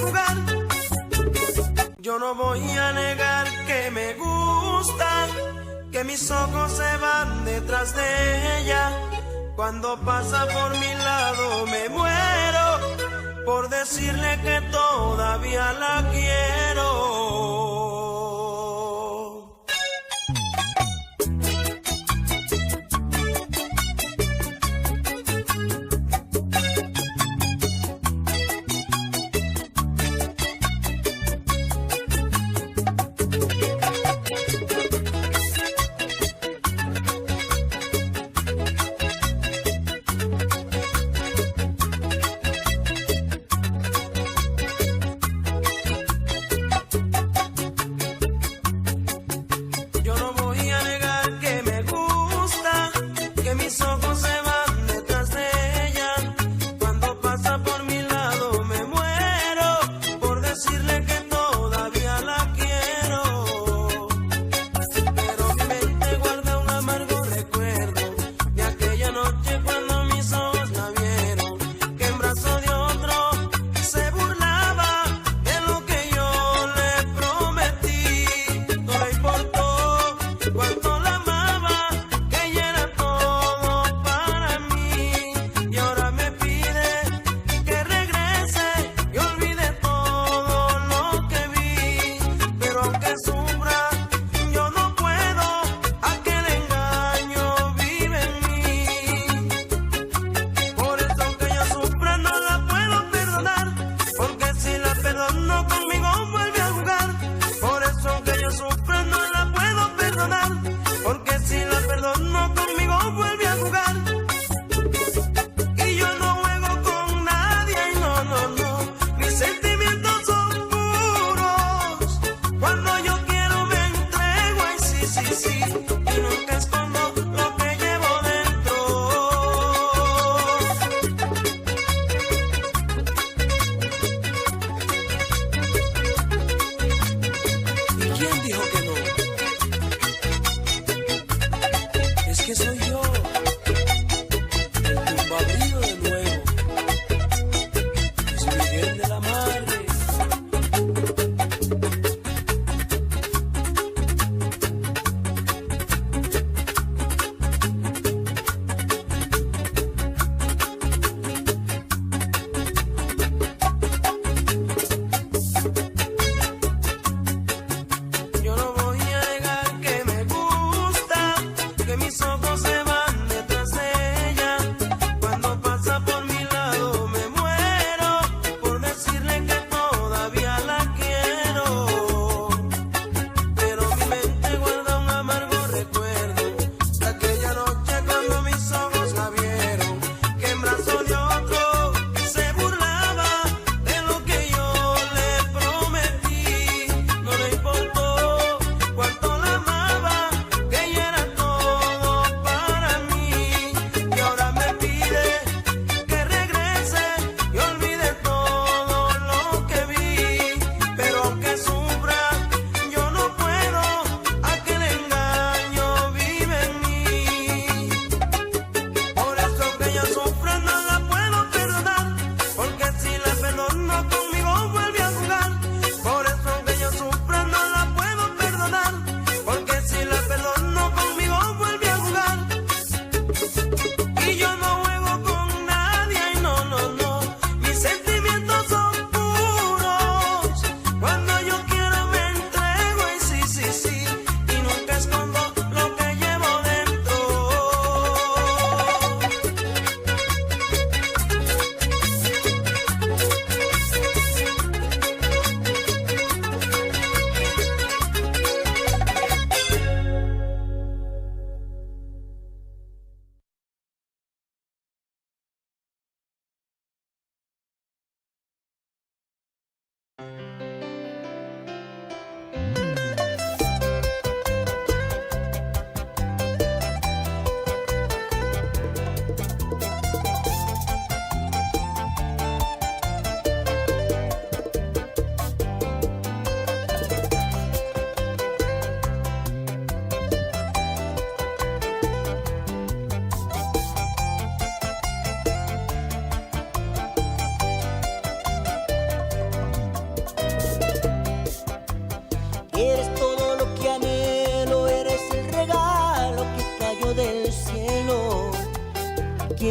jugar. Yo no voy a negar que me gusta, que mis ojos se van detrás de ella. Cuando pasa por mi lado me muero por decirle que todavía la quiero.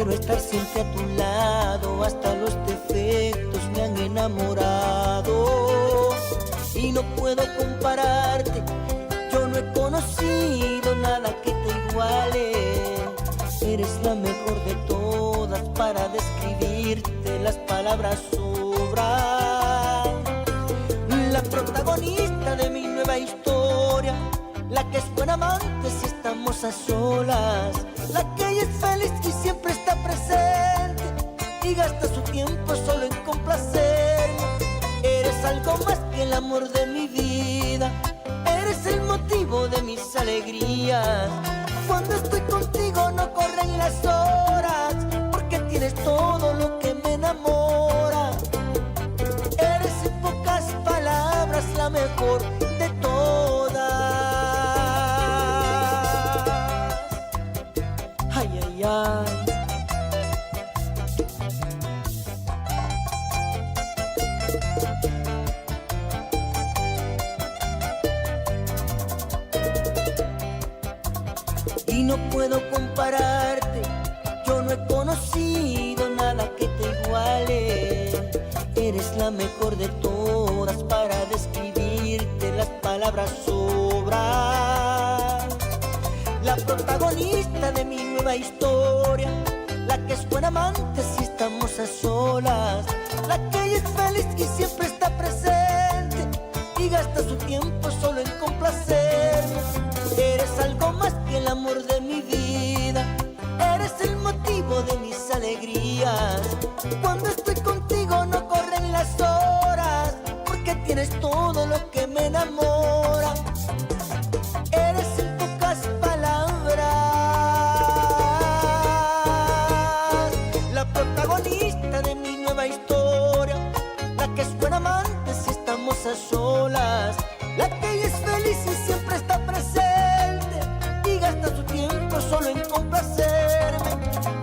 quiero estar siempre a tu lado, hasta los defectos me han enamorado. Y no puedo compararte, yo no he conocido nada que te iguale. Eres la mejor de todas, para describirte las palabras sobran. La protagonista de mi nueva historia, la que es buena amante si estamos a solas, la que ella es feliz y siempre está presente y gasta su tiempo solo en complacerme. Eres algo más que el amor de mi vida, eres el motivo de mis alegrías. Cuando estoy contigo no corren las horas, porque tienes todo lo que me enamora. Eres en pocas palabras la mejor de todas. Ay, ay, ay. Y no puedo compararte, yo no he conocido nada que te iguale. Eres la mejor de todas, para describirte las palabras sobran. La protagonista de mi nueva historia, la que es buena amante si estamos a solas, la que ella es feliz y siempre está presente y gasta su tiempo solo en complacerme. Eres algo más que el amor de mi vida, eres el motivo de mis alegrías. Cuando estoy contigo no corren las horas, porque tienes todo lo que me enamora. Eres en pocas palabras la protagonista de mi nueva historia, la que es buena amante si estamos a solas, la que ella es feliz y siempre está presente y gasta su tiempo solo en complacerme.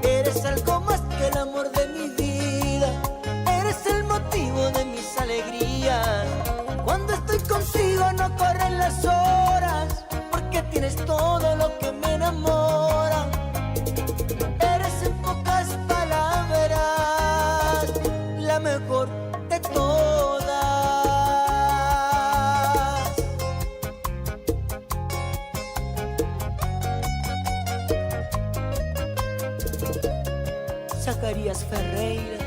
Eres algo más que el amor de mi vida, eres el motivo de mis alegrías. Cuando estoy contigo no corren las horas, porque tienes todo lo que me enamora. Eres en pocas palabras la mejor de todas. Zacarías Ferreira.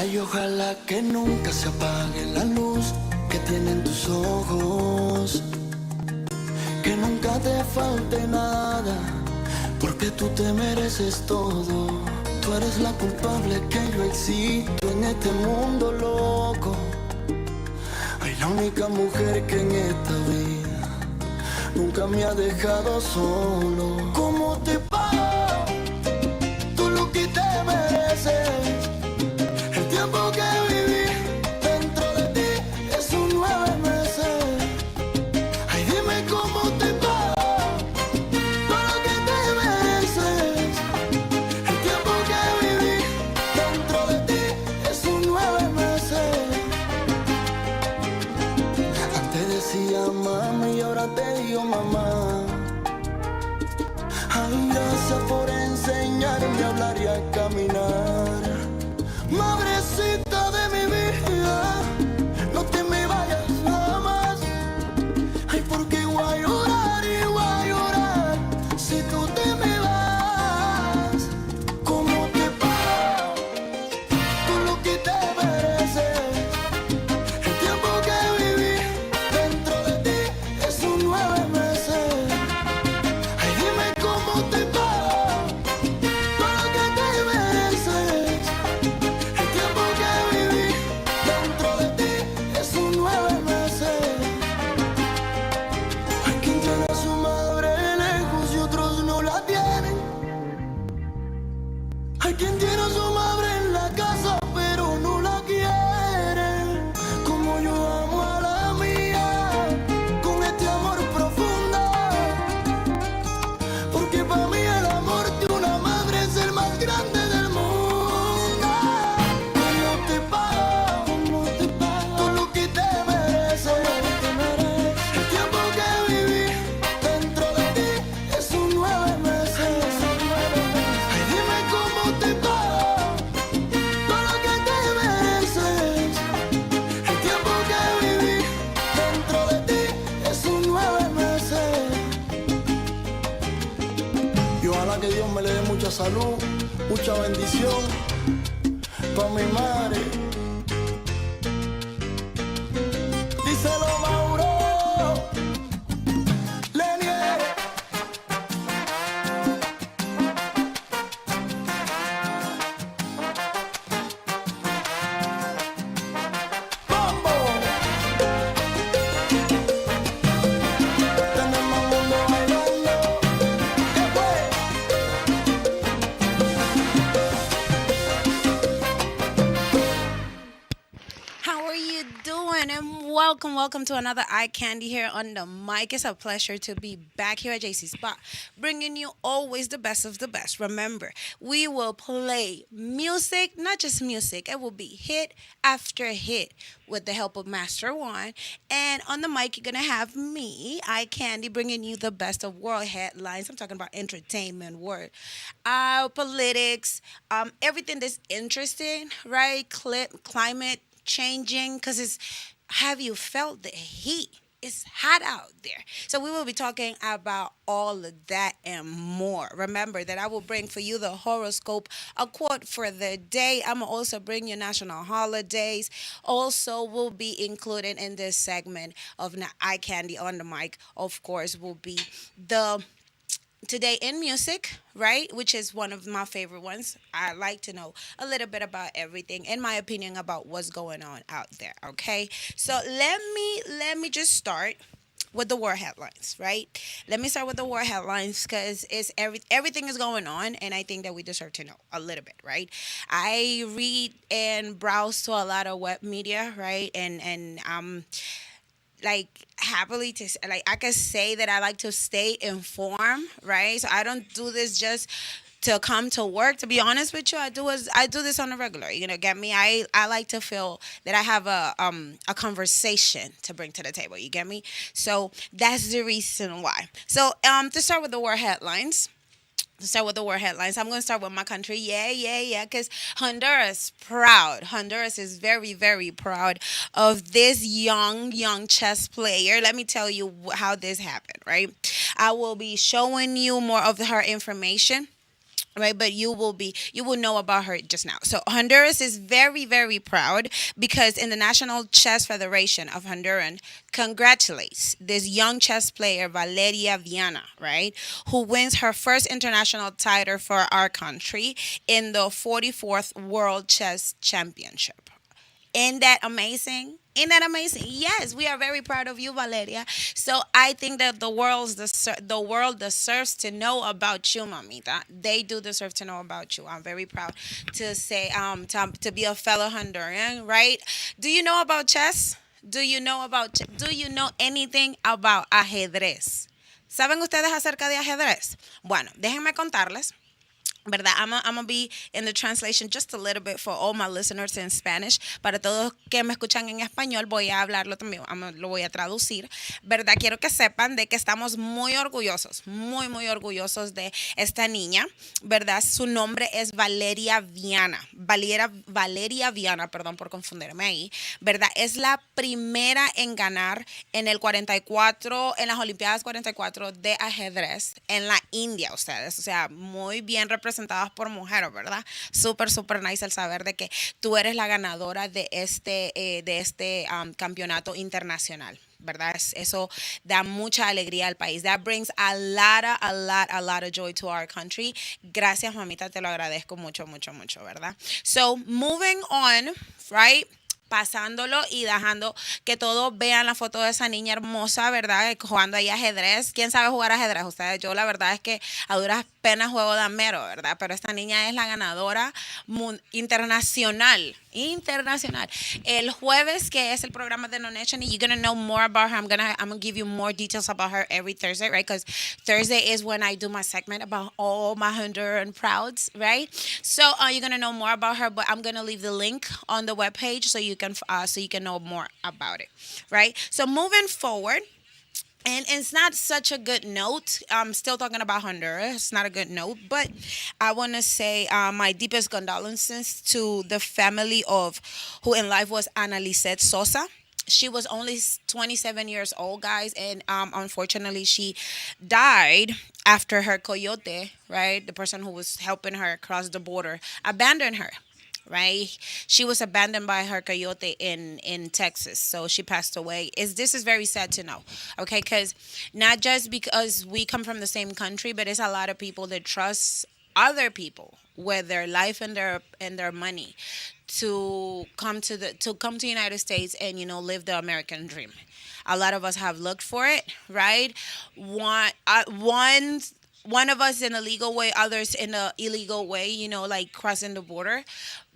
Ay, ojalá que nunca se apague la luz que tienen tus ojos, que nunca te falte nada, porque tú te mereces todo. Tú eres la culpable que yo existo en este mundo loco. Ay, la única mujer que en esta vida nunca me ha dejado solo. ¿Cómo te pago? Tú lo que te mereces. El tiempo que viví dentro de ti es un 9 meses. Ay, dime cómo te pago todo lo que te mereces. El tiempo que viví dentro de ti es un 9 meses. Antes decía mami y ahora te digo mamá. Ay, gracias por enseñarme a hablar y a caminar. Madrecita de mi vida, no te me vayas nada más. Ay, porque voy a llorar y voy a llorar si tú te me vas. ¿Cómo te pago? Tú lo que te mereces. El tiempo que viví dentro de ti es un 9 meses. Ay, dime cómo te pago todo lo que te mereces. El tiempo que viví dentro de ti es un 9 meses. Hay quien tiene a su madre lejos y otros no la tienen. Hay quien tiene a su madre en la casa pero no la quiere. Como yo amo a la mía, con este amor profundo. Porque para mí el amor de una madre es el más grande del mundo. ¿Cómo te pago? ¿Cómo te pago? Todo lo que te mereces. El tiempo que viví dentro de ti es un 9 meses. Ay, dime cómo te pago todo lo que te mereces. El tiempo que viví dentro de ti es un 9 meses. Y ojalá que Dios me le dé mucha salud, mucha bendición para mi madre. Díselo, Mauro. Lenier. Mambo. Tenemos mundo bailando. ¿Qué fue? How are you doing? And welcome to another EyeKndy here on the mic. It's a pleasure to be back here at JC Spot, bringing you always the best of the best. Remember, we will play music, not just music. It will be hit after hit with the help of Master One. And on the mic, you're gonna have me, EyeKndy, bringing you the best of world headlines. I'm talking about entertainment, world, politics, everything that's interesting, right? Climate changing, because it's, have you felt the heat? It's hot out there. So we will be talking about all of that and more. Remember that I will bring for you the horoscope, a quote for the day. I'm gonna also bring you national holidays. Also will be included in this segment of EyeKndy on the mic. Of course, will be the today in music, right? Which is one of my favorite ones. I like to know a little bit about everything, in my opinion, about what's going on out there. Okay, so let me just start with the war headlines, right? Let me start with the war headlines because everything is going on, and I think that we deserve to know a little bit, right? I read and browse to a lot of web media, right? And like happily to like I could say that I like to stay informed, right? So I don't do this just to come to work. To be honest with you, I do this on a regular. You know, get me? I like to feel that I have a conversation to bring to the table. You get me? So that's the reason why. So to start with the war headlines. I'm going to start with my country. Yeah. Because Honduras, proud. Honduras is very, very proud of this young chess player. Let me tell you how this happened, right? I will be showing you more of her information right? But you will know about her just now. So Honduras is very, very proud because in the National Chess Federation of Honduran congratulates this young chess player Valeria Viana, right, who wins her first international title for our country in the 44th World Chess Championship. Isn't that amazing? Isn't that amazing? Yes, we are very proud of you, Valeria. So I think that the world deserves to know about you, mamita. They do deserve to know about you. I'm very proud to say to be a fellow Honduran, right? Do you know about chess? Do you know anything about ajedrez? ¿Saben ustedes acerca de ajedrez? Bueno, déjenme contarles. ¿Verdad? I'm gonna be in the translation just a little bit for all my listeners in Spanish. Para todos que me escuchan en español, voy a hablarlo también, lo voy a traducir. ¿Verdad? Quiero que sepan de que estamos muy orgullosos, muy, muy orgullosos de esta niña. ¿Verdad? Su nombre es Valeria Viana. Valeria Viana, perdón por confundirme ahí. ¿Verdad? Es la primera en ganar en el 44, en las Olimpiadas 44 de ajedrez en la India, ustedes. O sea, muy bien representadas por mujeres, ¿verdad? Súper, súper nice el saber de que tú eres la ganadora de este campeonato internacional. ¿Verdad? Eso da mucha alegría al país. That brings a lot of joy to our country. Gracias, mamita, te lo agradezco mucho, mucho, mucho, ¿verdad? So, moving on, right? Pasándolo y dejando que todos vean la foto de esa niña hermosa, ¿verdad? Jugando ahí ajedrez. ¿Quién sabe jugar ajedrez? Ustedes, yo la verdad es que a duras penas juego damero, ¿verdad? Pero esta niña es la ganadora internacional. Internacional. El jueves, que es el programa de No Nation, you're going to know more about her. I'm gonna give you more details about her every Thursday, right? Because Thursday is when I do my segment about all my Honduran prouds, right? So you're going to know more about her, but I'm going to leave the link on the webpage so you can know more about it, right? So moving forward, and it's not such a good note. I'm still talking about Honduras. It's not a good note, but I want to say my deepest condolences to the family of who in life was Ana Lisette Sosa. She was only 27 years old, guys, and unfortunately, she died after her coyote, right? The person who was helping her cross the border abandoned her, right? She was abandoned by her coyote in Texas, so she passed away. This is very sad to know, okay? Because not just because we come from the same country, but it's a lot of people that trust other people with their life and their money to come to United States and live the American dream. A lot of us have looked for it, right? One of us in a legal way, others in a illegal way, like crossing the border.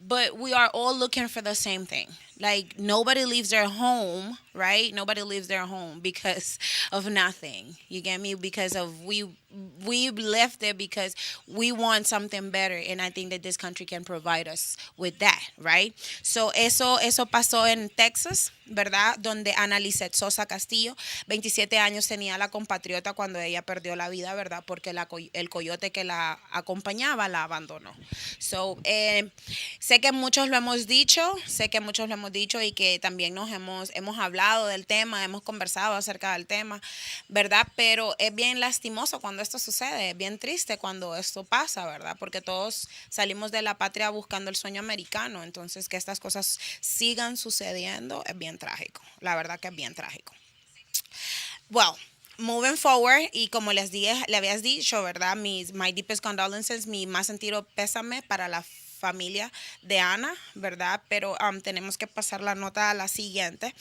But we are all looking for the same thing. Like nobody leaves their home, right? Nobody leaves their home because of nothing. You get me? Because of we left there because we want something better, and I think that this country can provide us with that, right? So eso pasó en Texas, ¿verdad? Donde Ana Lisette Sosa Castillo, 27 años tenía la compatriota cuando ella perdió la vida, ¿verdad? Porque el coyote que la acompañaba la abandonó. So, sé que muchos lo hemos dicho y que también hemos hablado del tema, hemos conversado acerca del tema, ¿verdad? Pero es bien lastimoso cuando esto sucede, es bien triste cuando esto pasa, ¿verdad? Porque todos salimos de la patria buscando el sueño americano, entonces que estas cosas sigan sucediendo es bien trágico, la verdad que es bien trágico. Well, moving forward, y como le habías dicho, ¿verdad? My deepest condolences, mi más sentido pésame para la familia de Ana, ¿verdad? Pero tenemos que pasar la nota a la siguiente.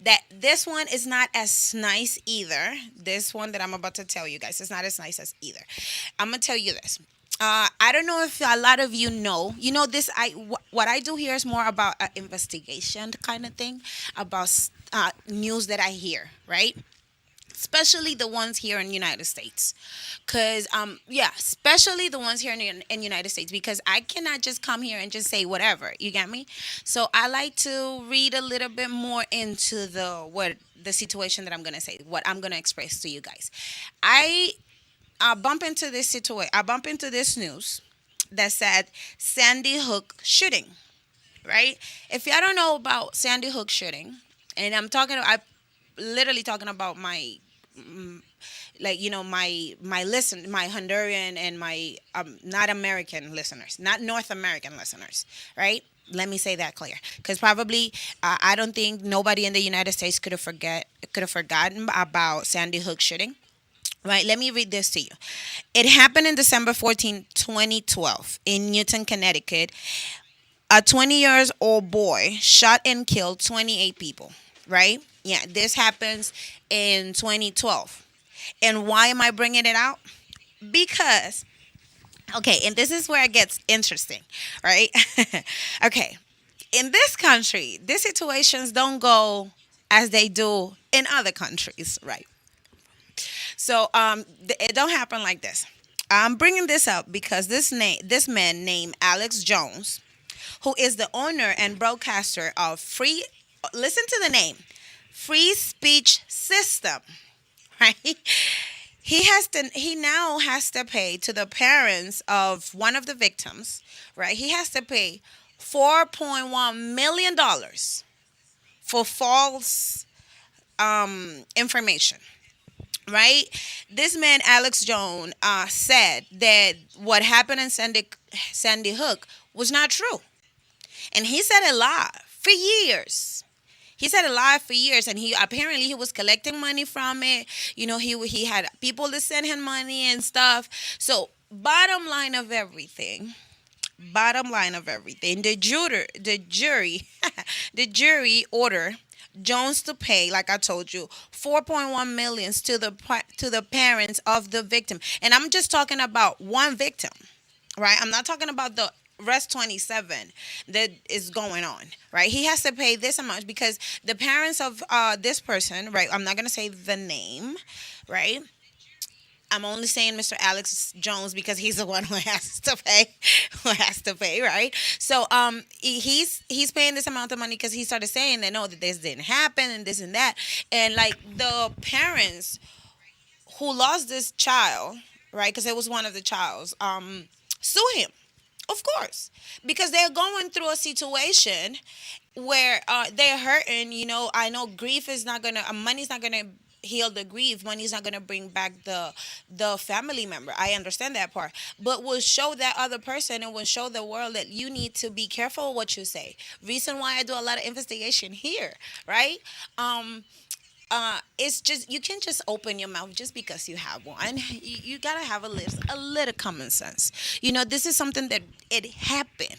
That this one is not as nice either. This one that I'm about to tell you guys is not as nice as either. I'm going to tell you this. I don't know if a lot of you know. This. What I do here is more about an investigation kind of thing, about news that I hear, right? Especially the ones here in the United States, because especially the ones here in United States, because I cannot just come here and just say whatever, you get me? So I like to read a little bit more into the situation that I'm gonna say, what I'm gonna express to you guys. I bump into this news that said Sandy Hook shooting, right? If y'all don't know about Sandy Hook shooting, and I'm literally talking about my like my Honduran and my not American listeners, not North American listeners, right? Let me say that clear, because probably I don't think nobody in the United States could have forgotten about Sandy Hook shooting. Right, let me read this to you. It happened in December 14, 2012, in Newton, Connecticut. A 20 years old boy shot and killed 28 people. Right? Yeah, this happens in 2012. And why am I bringing it out? Because, okay, and this is where it gets interesting, right? Okay, in this country, these situations don't go as they do in other countries, right? So it don't happen like this. I'm bringing this up because this man named Alex Jones, who is the owner and broadcaster of Free. Listen to the name, Free Speech System, right? He now has to pay to the parents of one of the victims, right? He has to pay $4.1 million for false information, right? This man, Alex Jones, said that what happened in Sandy Hook was not true. And he said it live for years. He said it live for years, and he was collecting money from it. He had people to send him money and stuff. So bottom line of everything, the jury order Jones to pay, like I told you, 4.1 millions to the parents of the victim, and I'm just talking about one victim, right? I'm not talking about the rest 27 that is going on, right? He has to pay this amount because the parents of this person, right? I'm not gonna say the name, right? I'm only saying Mr. Alex Jones because he's the one who has to pay, right? So he's paying this amount of money because he started saying that no, that this didn't happen and this and that, and like the parents who lost this child, right? Because it was one of the childs, sue him, of course, because they're going through a situation where they're hurting. I know grief is not gonna, money's not gonna heal the grief. Money's not gonna bring back the family member. I understand that part, but will show that other person and will show the world that you need to be careful what you say. Reason why I do a lot of investigation here, right? It's just you can't just open your mouth just because you have one. You gotta have a little common sense. This is something that it happened.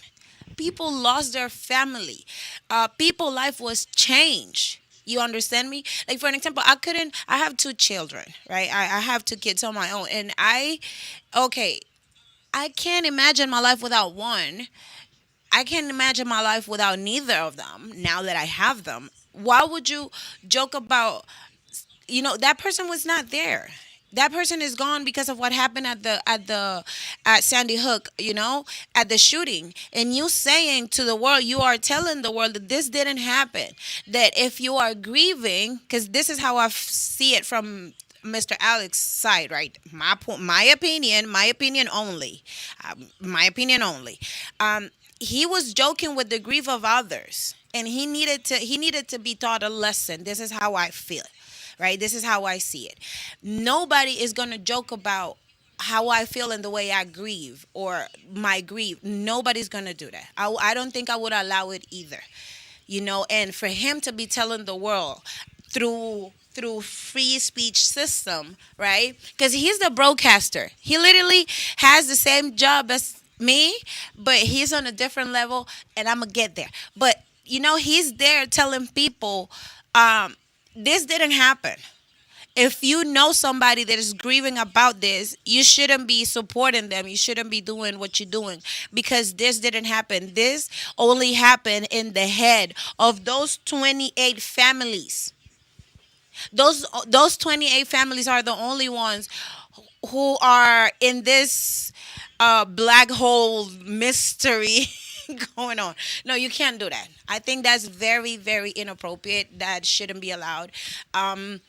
People lost their family. People life was changed. You understand me? Like for an example, I have two children, right? I have two kids on my own, and okay, I can't imagine my life without one. I can't imagine my life without neither of them. Now that I have them, why would you joke about? That person was not there. That person is gone because of what happened at Sandy Hook. At the shooting, and you saying to the world, you are telling the world that this didn't happen. That if you are grieving, because this is how I see it from Mr. Alex's side, right? My opinion only, my opinion only. He was joking with the grief of others, and he needed to be taught a lesson. This is how I feel, right? This is how I see it. Nobody is gonna joke about how I feel and the way I grieve or my grief. Nobody's gonna do that. I don't think I would allow it either. And for him to be telling the world through free speech system, right? Because he's the broadcaster. He literally has the same job as me, but he's on a different level, and I'm gonna get there. But he's there telling people, this didn't happen. If you know somebody that is grieving about this, you shouldn't be supporting them. You shouldn't be doing what you're doing because this didn't happen. This only happened in the head of those 28 families. Those 28 families are the only ones who are in this black hole mystery going on. No, you can't do that. I think that's very, very inappropriate. That shouldn't be allowed. And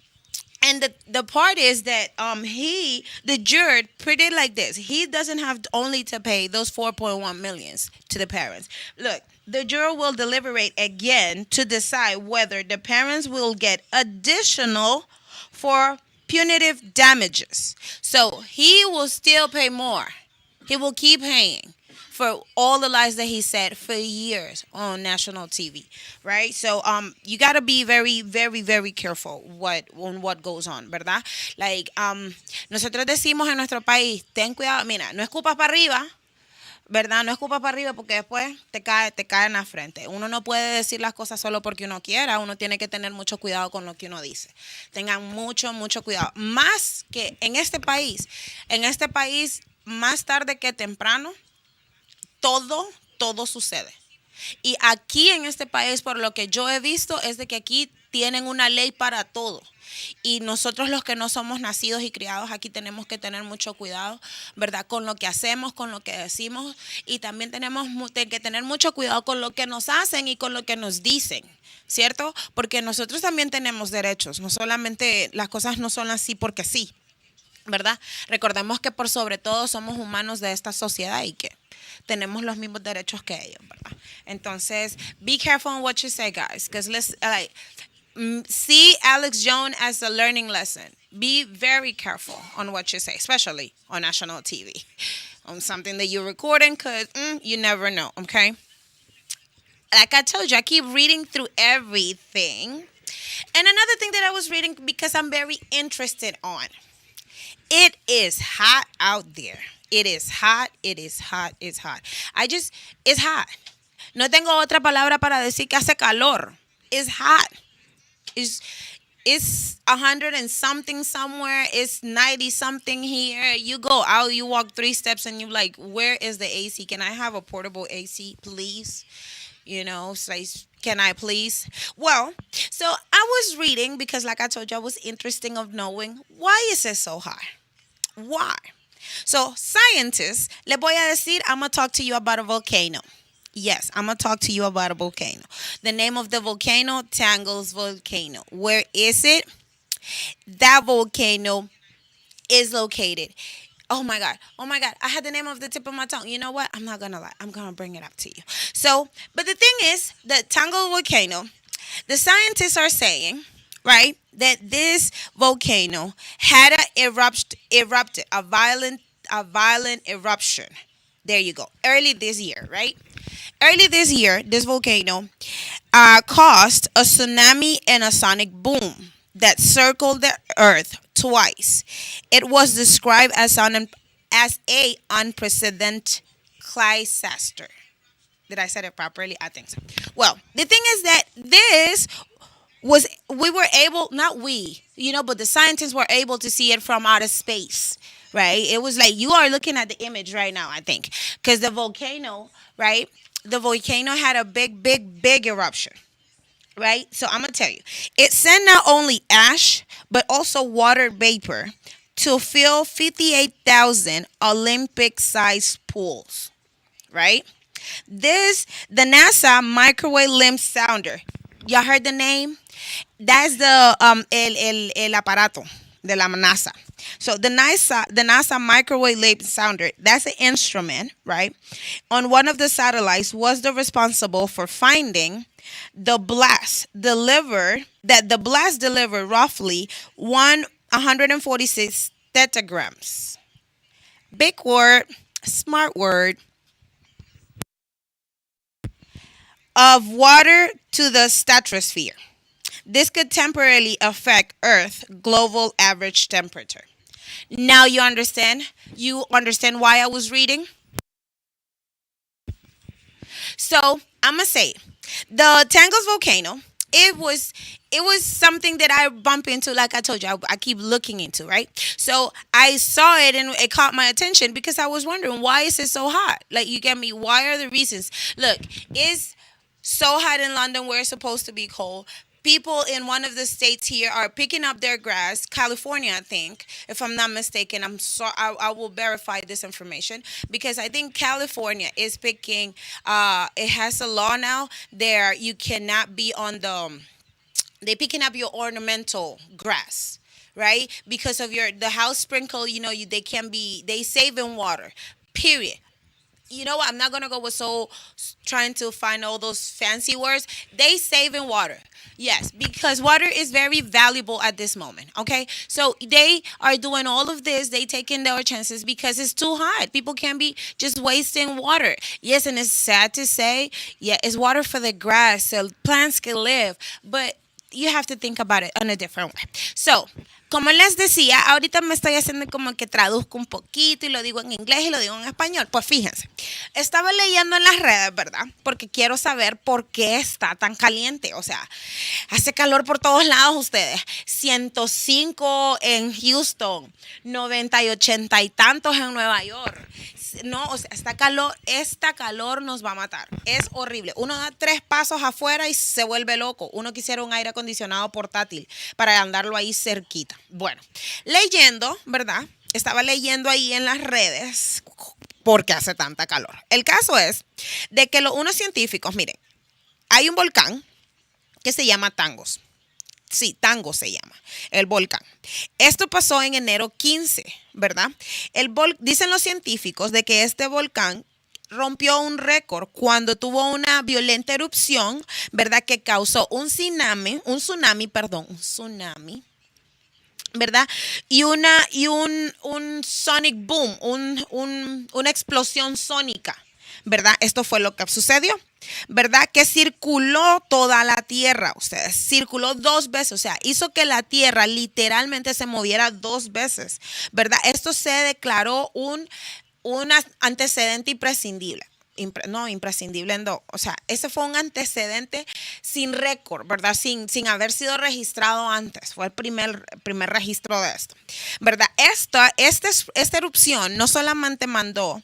the part is that the juror put it like this. He doesn't have only to pay those 4.1 millions to the parents. Look, the juror will deliberate again to decide whether the parents will get additional for punitive damages. So he will still pay more. He will keep paying for all the lies that he said for years on national TV, right? So you got to be very very very careful what goes on, ¿verdad? Like nosotros decimos en nuestro país, ten cuidado, mira, no escupas para arriba, ¿verdad? No escupas para arriba porque después te cae en la frente. Uno no puede decir las cosas solo porque uno quiera, uno tiene que tener mucho cuidado con lo que uno dice. Tengan mucho, mucho cuidado. Más que en este país, más tarde que temprano, todo sucede. Y aquí en este país, por lo que yo he visto, es de que aquí tienen una ley para todo. Y nosotros los que no somos nacidos y criados aquí tenemos que tener mucho cuidado, ¿verdad? Con lo que hacemos, con lo que decimos. Y también tenemos que tener mucho cuidado con lo que nos hacen y con lo que nos dicen, ¿cierto? Porque nosotros también tenemos derechos. No solamente las cosas no son así porque sí, ¿verdad? Recordemos que por sobre todo somos humanos de esta sociedad y que tenemos los mismos derechos que ellos, ¿verdad? Entonces, be careful on what you say, guys, because let's see Alex Jones as a learning lesson. Be very careful on what you say, especially on national TV, on something that you're recording, because you never know, okay? Like I told you, I keep reading through everything. And another thing that I was reading because I'm very interested on. It is hot out there. It is hot. It is hot. It's hot. It's hot. No tengo otra palabra para decir que hace calor. It's hot. It's, it's 100 and something somewhere. It's 90 something here. You go out, you walk 3 steps, and you're like, where is the AC? Can I have a portable AC, please? Say, can I please? Well, so I was reading because, like I told you, I was interested of knowing why is it so hot? Why? So, scientists, le voy a decir, I'm going to talk to you about a volcano. Yes, I'm going to talk to you about a volcano. The name of the volcano, Tangle's Volcano. Where is it? That volcano is located. Oh my God. Oh my God. I had the name of the tip of my tongue. You know what? I'm not going to lie. I'm going to bring it up to you. So, but the thing is, the Tangle volcano, the scientists are saying, right, that this volcano had erupted, a violent eruption. There you go. Early this year, right? Early this year, this volcano caused a tsunami and a sonic boom that circled the Earth twice. It was described as a unprecedented disaster. Did I say it properly? I think so. Well, the thing is that this was we were able, not we, but the scientists were able to see it from outer space, right? It was like you are looking at the image right now, I think, because the volcano, right? The volcano had a big, big, big eruption, right? So I'm gonna tell you, it sent not only ash but also water vapor to fill 58,000 Olympic-sized pools, right? The NASA microwave limb sounder. Y'all heard the name? That's the el aparato de la NASA. So the NASA microwave limb sounder, that's an instrument, right? On one of the satellites was the responsible for finding the blast delivered roughly 146 tetagrams. Big word, smart word, of water to the stratosphere. This could temporarily affect Earth's global average temperature. Now you understand? You understand why I was reading? So I'm gonna say the Tangles volcano. It was something that I bump into, like I told you, I keep looking into, right? So I saw it and it caught my attention because I was wondering why is it so hot? Like you get me? Why are the reasons? Look, it's so hot in London where it's supposed to be cold. People in one of the states here are picking up their grass. California, I think, if I'm not mistaken. I will verify this information because I think California is picking. It has a law now there you cannot be on the. They picking up your ornamental grass, right? Because of the house sprinkle. They can be they save in water. Period. you know what? I'm not gonna go with trying to find all those fancy words. They save in water. Yes, because water is very valuable at this moment. Okay, so they are doing all of this. They taking their chances because it's too hot. People can't be just wasting water. Yes, and it's sad to say. Yeah, it's water for the grass, so plants can live. But you have to think about it in a different way. So, como les decía, ahorita me estoy haciendo como que traduzco un poquito y lo digo en inglés y lo digo en español. Pues fíjense, estaba leyendo en las redes, ¿verdad? Porque quiero saber por qué está tan caliente. O sea, hace calor por todos lados ustedes. 105 en Houston, 90 y 80 y tantos en Nueva York. No, o sea, esta calor nos va a matar. Es horrible. Uno da 3 pasos afuera y se vuelve loco. Uno quisiera un aire acondicionado portátil para andarlo ahí cerquita. Bueno, leyendo, ¿verdad? Estaba leyendo ahí en las redes por qué hace tanta calor. El caso es de que unos científicos, miren, hay un volcán que se llama Tangos. Sí, Tango se llama, el volcán. Esto pasó en enero 15, ¿verdad? Dicen los científicos de que este volcán rompió un récord cuando tuvo una violenta erupción, ¿verdad? Que causó un tsunami, ¿verdad? Y un sonic boom, una explosión sónica, ¿verdad? Esto fue lo que sucedió, ¿verdad? Que circuló toda la Tierra, ustedes, circuló 2 veces, o sea, hizo que la Tierra literalmente se moviera 2 veces, ¿verdad? Esto se declaró un antecedente imprescindible. Imprescindible, no. O sea, ese fue un antecedente sin récord, ¿verdad? Sin haber sido registrado antes. Fue el primer registro de esto, ¿verdad? Esta erupción no solamente mandó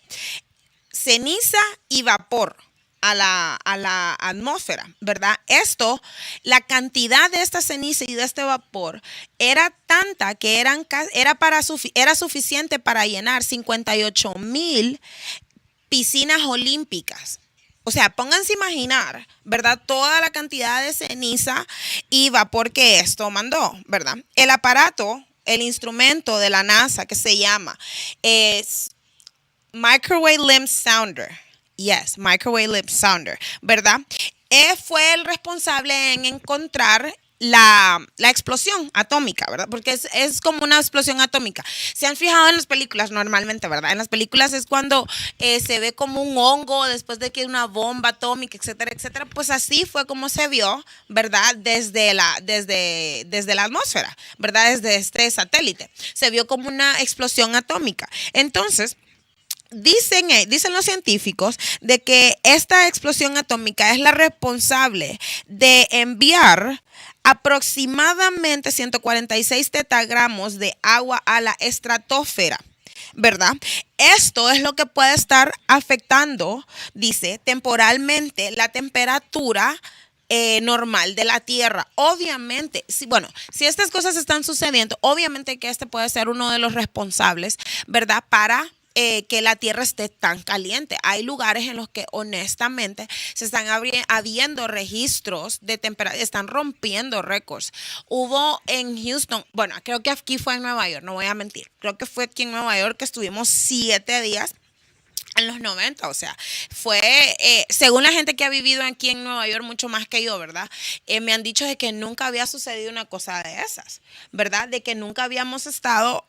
ceniza y vapor a la atmósfera, ¿verdad? La cantidad de esta ceniza y de este vapor era tanta que era suficiente para llenar 58,000 piscinas olímpicas. O sea, pónganse a imaginar, ¿verdad? Toda la cantidad de ceniza y vapor que esto mandó, ¿verdad? El instrumento de la NASA que se llama es Microwave Limb Sounder. Yes, Microwave Limb Sounder, ¿verdad? Fue el responsable en encontrar la explosión atómica, ¿verdad? Porque es como una explosión atómica. Se han fijado en las películas normalmente, ¿verdad? En las películas es cuando se ve como un hongo después de que hay una bomba atómica, etcétera, etcétera. Pues así fue como se vio, ¿verdad? Desde la atmósfera, ¿verdad? Desde este satélite. Se vio como una explosión atómica. Entonces, dicen los científicos de que esta explosión atómica es la responsable de enviar aproximadamente 146 tetagramos de agua a la estratosfera, ¿verdad? Esto es lo que puede estar afectando, dice, temporalmente la temperatura normal de la Tierra. Obviamente, si estas cosas están sucediendo, obviamente que este puede ser uno de los responsables, ¿verdad? Para que la Tierra esté tan caliente. Hay lugares en los que honestamente se están habiendo registros de temperatura, están rompiendo récords. Hubo en Houston, bueno, creo que aquí fue en Nueva York, no voy a mentir, creo que fue aquí en Nueva York que estuvimos 7 días en los 90, o sea, fue, según la gente que ha vivido aquí en Nueva York mucho más que yo, ¿verdad? Me han dicho de que nunca había sucedido una cosa de esas, ¿verdad? De que nunca habíamos estado,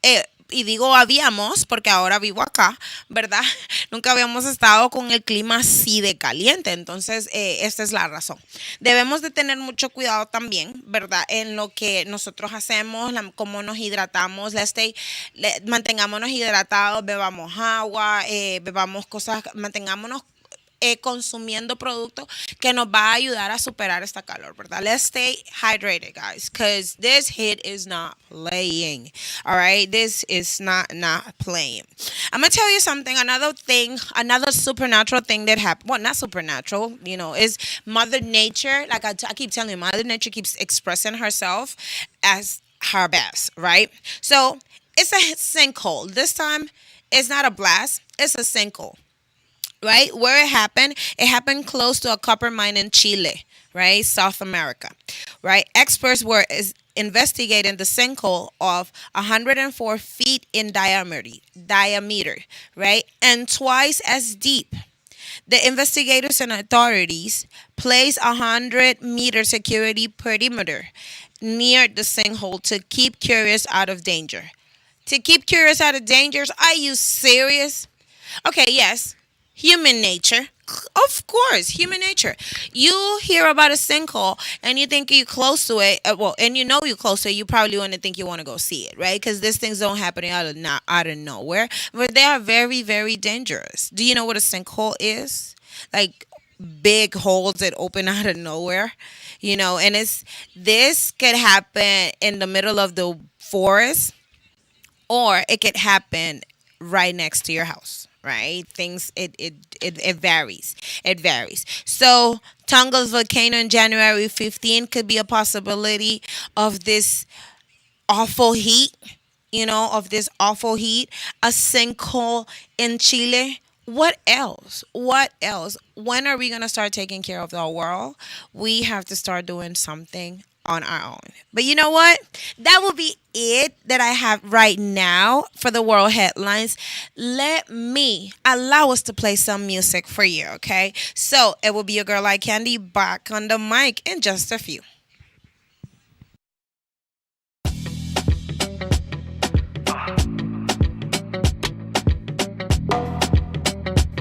y digo habíamos porque ahora vivo acá, ¿verdad? Nunca habíamos estado con el clima así de caliente, entonces esta es la razón. Debemos de tener mucho cuidado también, ¿verdad? En lo que nosotros hacemos, cómo nos hidratamos, mantengámonos hidratados, bebamos agua, bebamos cosas, mantengámonos consumiendo productos que nos va a ayudar a superar esta calor, ¿verdad? Let's stay hydrated, guys, because this heat is not playing. All right, this is not playing. I'm gonna tell you something. Another supernatural thing that happened. Well, not supernatural, is Mother Nature. Like I keep telling you, Mother Nature keeps expressing herself as her best, right? So it's a sinkhole. This time, it's not a blast. It's a sinkhole. Right? Where it happened close to a copper mine in Chile, right? South America, right? Experts were investigating the sinkhole of 104 feet in diameter, right? And twice as deep, The investigators and authorities placed a 100-meter security perimeter near the sinkhole to keep curious out of danger. To keep curious out of dangers? Are you serious? Okay, yes. Human nature. Of course, human nature. You hear about a sinkhole and you think you're close to it. Well, and you know you're close to it. You probably want to think you want to go see it, right? Because these things don't happen out of nowhere, but they are very, very dangerous. Do you know what a sinkhole is? Like big holes that open out of nowhere, and this could happen in the middle of the forest, or it could happen right next to your house, right? It varies. It varies. So Tonga's volcano in January 15 could be a possibility of this awful heat, of this awful heat. A sinkhole in Chile. What else? What else? When are we going to start taking care of the world? We have to start doing something on our own. But you know what? That will be it that I have right now for the world headlines. Let me allow us to play some music for you, okay? So it will be your girl EyeKndy back on the mic in just a few.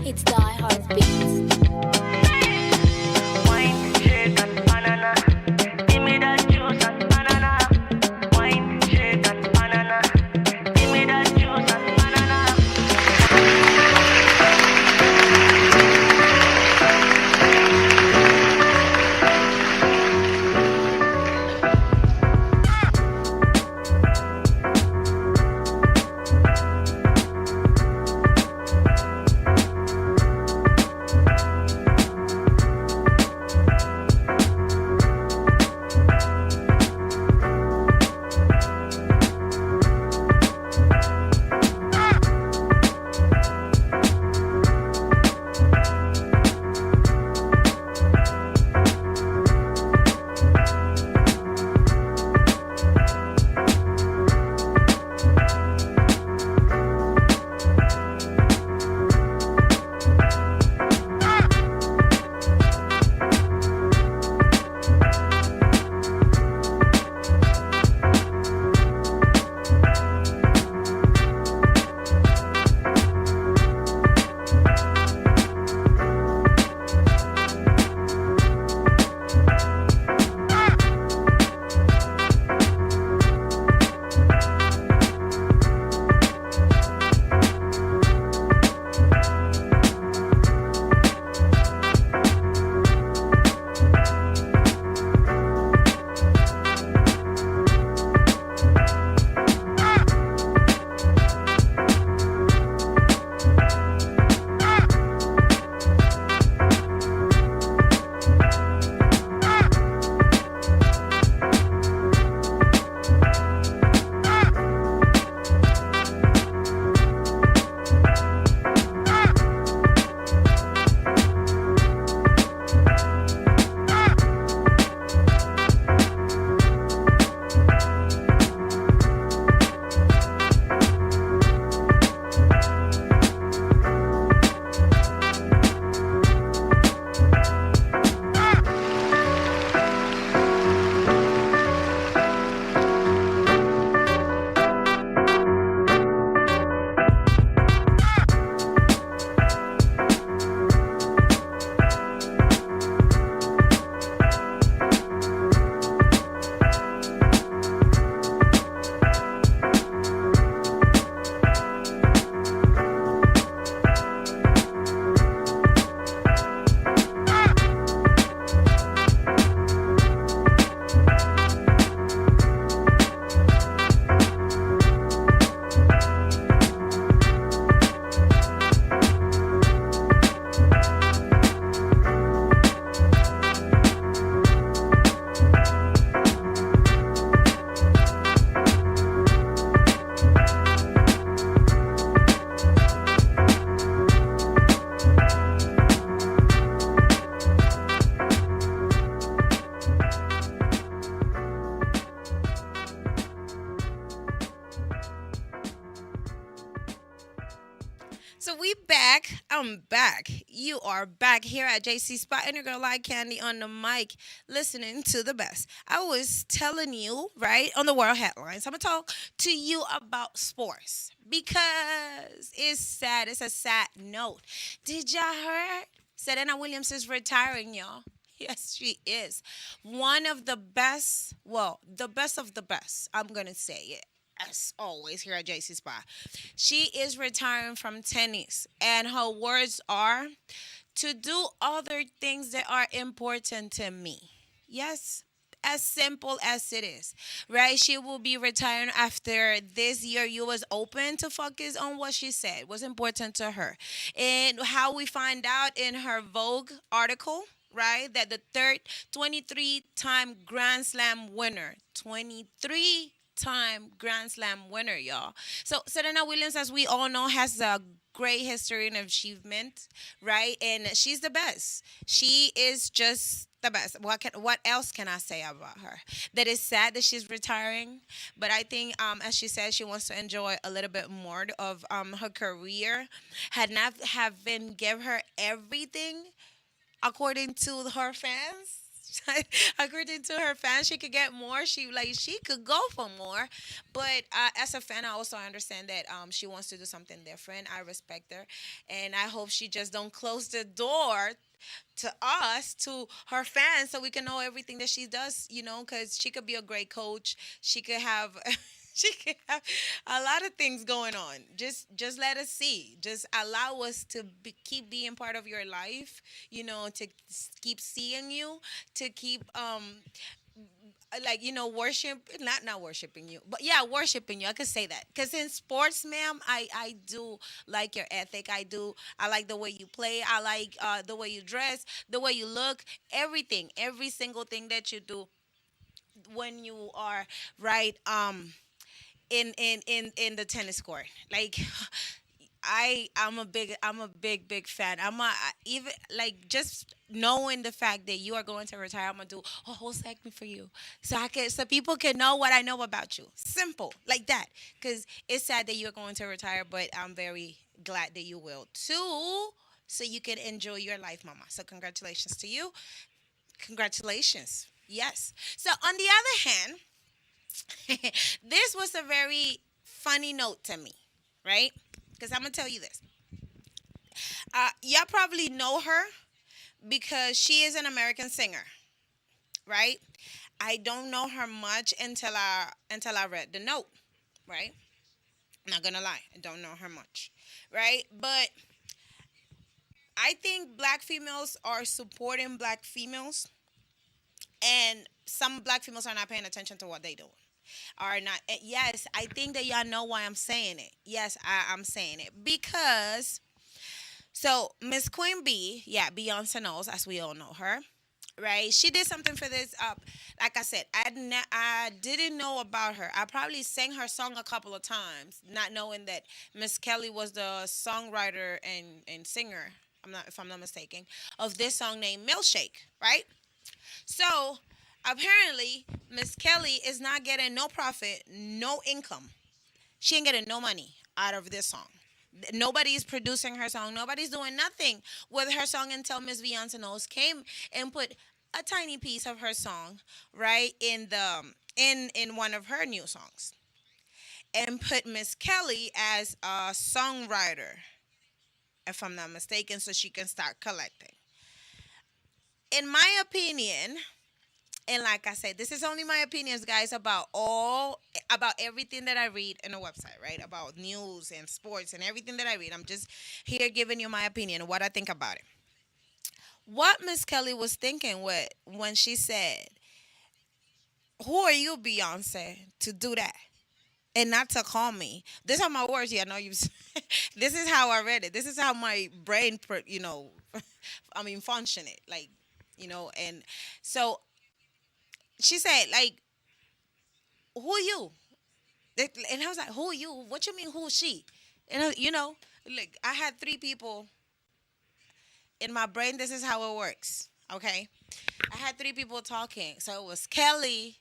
It's Die Hard Beats. Wine, shake and banana. Give me that juice and banana. Wine, shake and banana. Give me that juice and banana. So we back. I'm back. You are back here at JC Spot and your girl like Candy on the mic, listening to the best. I was telling you, right, on the world headlines, I'm gonna talk to you about sports because it's sad. It's a sad note. Did y'all heard? Serena Williams is retiring, y'all. Yes, she is. One of the best, well, the best of the best, I'm going to say it. As always, here at JC Spa. She is retiring from tennis, and her words are to do other things that are important to me. Yes, as simple as it is, right? She will be retiring after this year. You was open to focus on what she said was important to her, and how we find out in her Vogue article. Right, that the third 23-time Grand Slam winner, 23-time Grand Slam winner, y'all. So Serena Williams, as we all know, has a great history and achievement, right? And she's the best. She is just the best. What else can I say about her? That is sad that she's retiring, but I think as she said, she wants to enjoy a little bit more of her career. Had not have been give her everything according to her fans. According to her fans, she could get more. She could go for more, but as a fan, I also understand that she wants to do something different. I respect her, and I hope she just don't close the door to us, to her fans, so we can know everything that she does. Because she could be a great coach. She could have. She could have a lot of things going on. Just let us see. Just allow us to keep being part of your life. To keep seeing you, to keep worship, not worshiping you, but yeah, worshiping you. I could say that because in sports, ma'am, I do like your ethic. I like the way you play. I like the way you dress, the way you look, every single thing that you do when you are right in the tennis court. Like I'm a big fan. Even like just knowing the fact that you are going to retire, I'm gonna do a whole segment for you, so people can know what I know about you. Simple like that. Cause it's sad that you're going to retire, but I'm very glad that you will too. So you can enjoy your life, mama. So congratulations to you. Congratulations. Yes. So on the other hand, this was a very funny note to me, right? Because I'm gonna tell you this. Y'all probably know her because she is an American singer, right? I don't know her much until I read the note, right? I'm not gonna lie, I don't know her much, right? But I think black females are supporting black females, and some black females are not paying attention to what they do. Are not. Yes, I think that y'all know why I'm saying it. Yes, I'm saying it because Miss Queen B, yeah, Beyonce knows, as we all know her, right? She did something for this. Like I said, I didn't know about her. I probably sang her song a couple of times, not knowing that Miss Kelly was the songwriter and singer. If I'm not mistaken, of this song named Milkshake, right? So apparently, Miss Kelly is not getting no profit, no income. She ain't getting no money out of this song. Nobody's producing her song. Nobody's doing nothing with her song until Miss Beyonce knows came and put a tiny piece of her song right in one of her new songs and put Miss Kelly as a songwriter, if I'm not mistaken, so she can start collecting. In my opinion, and like I said, this is only my opinions, guys, about everything that I read in a website, right? About news and sports and everything that I read. I'm just here giving you my opinion, what I think about it. What Miss Kelly was thinking when she said, "Who are you, Beyonce, to do that?" And not to call me. These are my words. Yeah, I know you. This is how I read it. This is how my brain, I mean, function it. Like, and so she said, like, who you? And I was like, who you? What you mean, who she? And like I had three people in my brain. This is how it works. Okay, I had three people talking. So it was Kelly,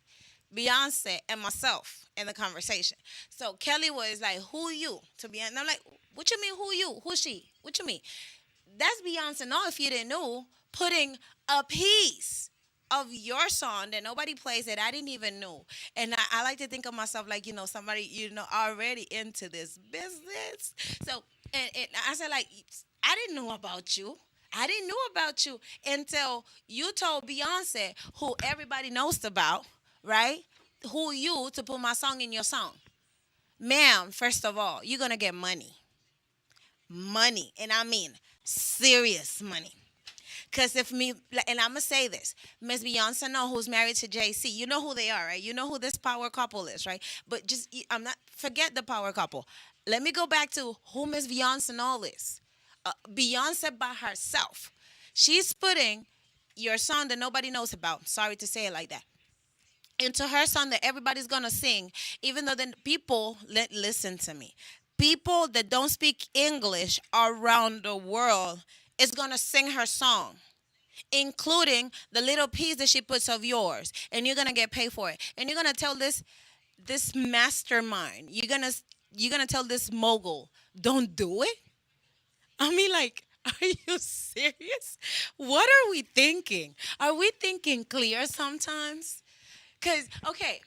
Beyonce and myself in the conversation. So Kelly was like, "Who you?" To be, and I'm like, "What you mean? Who you? Who's she? What you mean?" That's Beyonce. No, if you didn't know, putting a piece of your song that nobody plays that I didn't even know. And I like to think of myself like, somebody, already into this business. So, and I said, like, I didn't know about you. I didn't know about you until you told Beyonce, who everybody knows about, right? Who you to put my song in your song. Ma'am, first of all, you're going to get money. Money. And I mean serious money. Cause if me and I'm gonna say this, Miss Beyonce know who's married to JC. You know who they are, right? You know who this power couple is, right? But just I'm not forget the power couple. Let me go back to who Miss Beyonce know is. Beyonce by herself. She's putting your song that nobody knows about. Sorry to say it like that. Into her song that everybody's gonna sing, even though the people listen to me. People that don't speak English around the world is gonna sing her song, including the little piece that she puts of yours, and you're gonna get paid for it. And you're gonna tell this mastermind, you're gonna tell this mogul, don't do it. I mean, like, are you serious? What are we thinking? Are we thinking clear sometimes? Cause okay,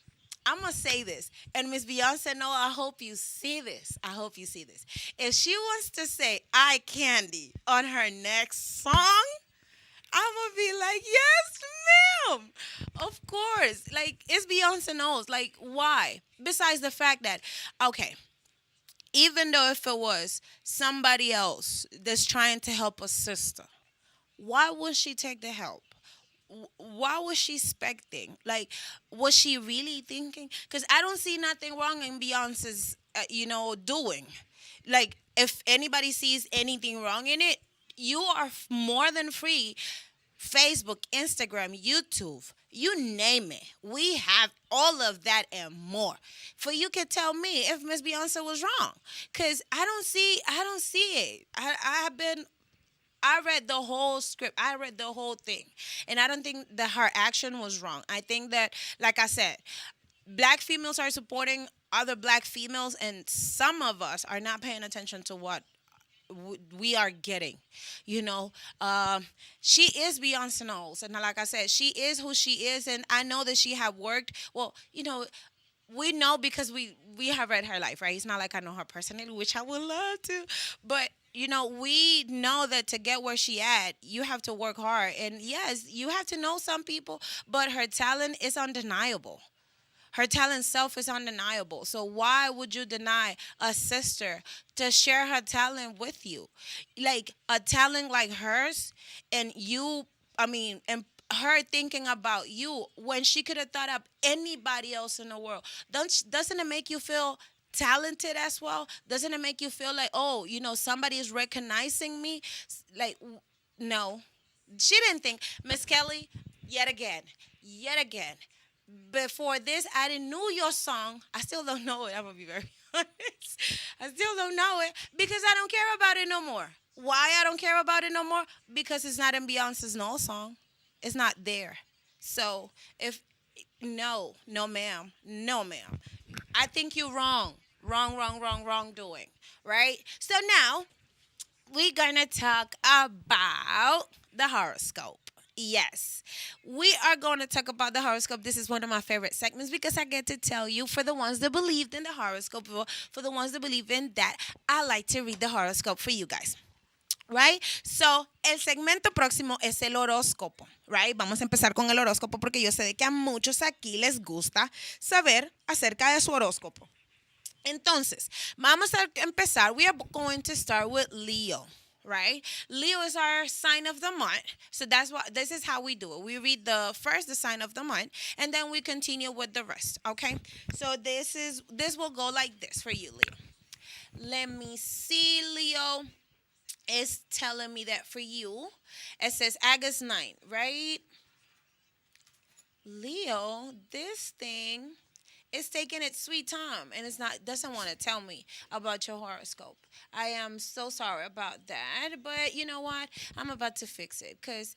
I'm gonna say this, and Miss Beyonce, no, I hope you see this. I hope you see this. If she wants to say "I Candy" on her next song, I'm gonna be like, yes, ma'am. Of course. Like, it's Beyonce knows. Like, why? Besides the fact that, okay, even though if it was somebody else that's trying to help a sister, why would she take the help? Why was she expecting? Like, was she really thinking? Because I don't see nothing wrong in Beyonce's, doing. Like, if anybody sees anything wrong in it, you are more than free. Facebook, Instagram, YouTube, you name it. We have all of that and more. For you can tell me if Miss Beyonce was wrong, cause I don't see it. I read the whole script. I read the whole thing. And I don't think that her action was wrong. I think that, like I said, black females are supporting other black females, and some of us are not paying attention to what we are getting. You know, she is Beyonce Knowles. And like I said, she is who she is. And I know that she have worked. Well, we know because we have read her life, right? It's not like I know her personally, which I would love to, but we know that to get where she at, you have to work hard, and yes, you have to know some people, but her talent is undeniable. Her talent self is undeniable. So why would you deny a sister to share her talent with you? Like a talent like hers, and you, I mean, and her thinking about you when she could have thought up anybody else in the world. Doesn't it make you feel talented as well? Doesn't it make you feel like, oh, somebody is recognizing me? Like, no. She didn't think. Miss Kelly, yet again. Before this, I didn't know your song. I still don't know it. I'm gonna be very honest. I still don't know it because I don't care about it no more. Why I don't care about it no more? Because it's not in Beyonce's no song. It's not there. So if no, no ma'am, no ma'am. I think you're wrong. Wrong, wrong, wrong, wrong doing. Right? So now we're gonna talk about the horoscope. Yes, we are going to talk about the horoscope. This is one of my favorite segments because I get to tell you, for the ones that believed in the horoscope, for the ones that believe in that, I like to read the horoscope for you guys. Right? So, el segmento próximo es el horóscopo. Right? Vamos a empezar con el horóscopo porque yo sé de que a muchos aquí les gusta saber acerca de su horóscopo. Entonces, vamos a empezar. We are going to start with Leo. Right? Leo is our sign of the month. So this is how we do it. We read the sign of the month, and then we continue with the rest. Okay? So this will go like this for you, Leo. Let me see, Leo. It's telling me that for you. It says August 9th, right? Leo, this thing is taking its sweet time, and doesn't want to tell me about your horoscope. I am so sorry about that, but you know what? I'm about to fix it because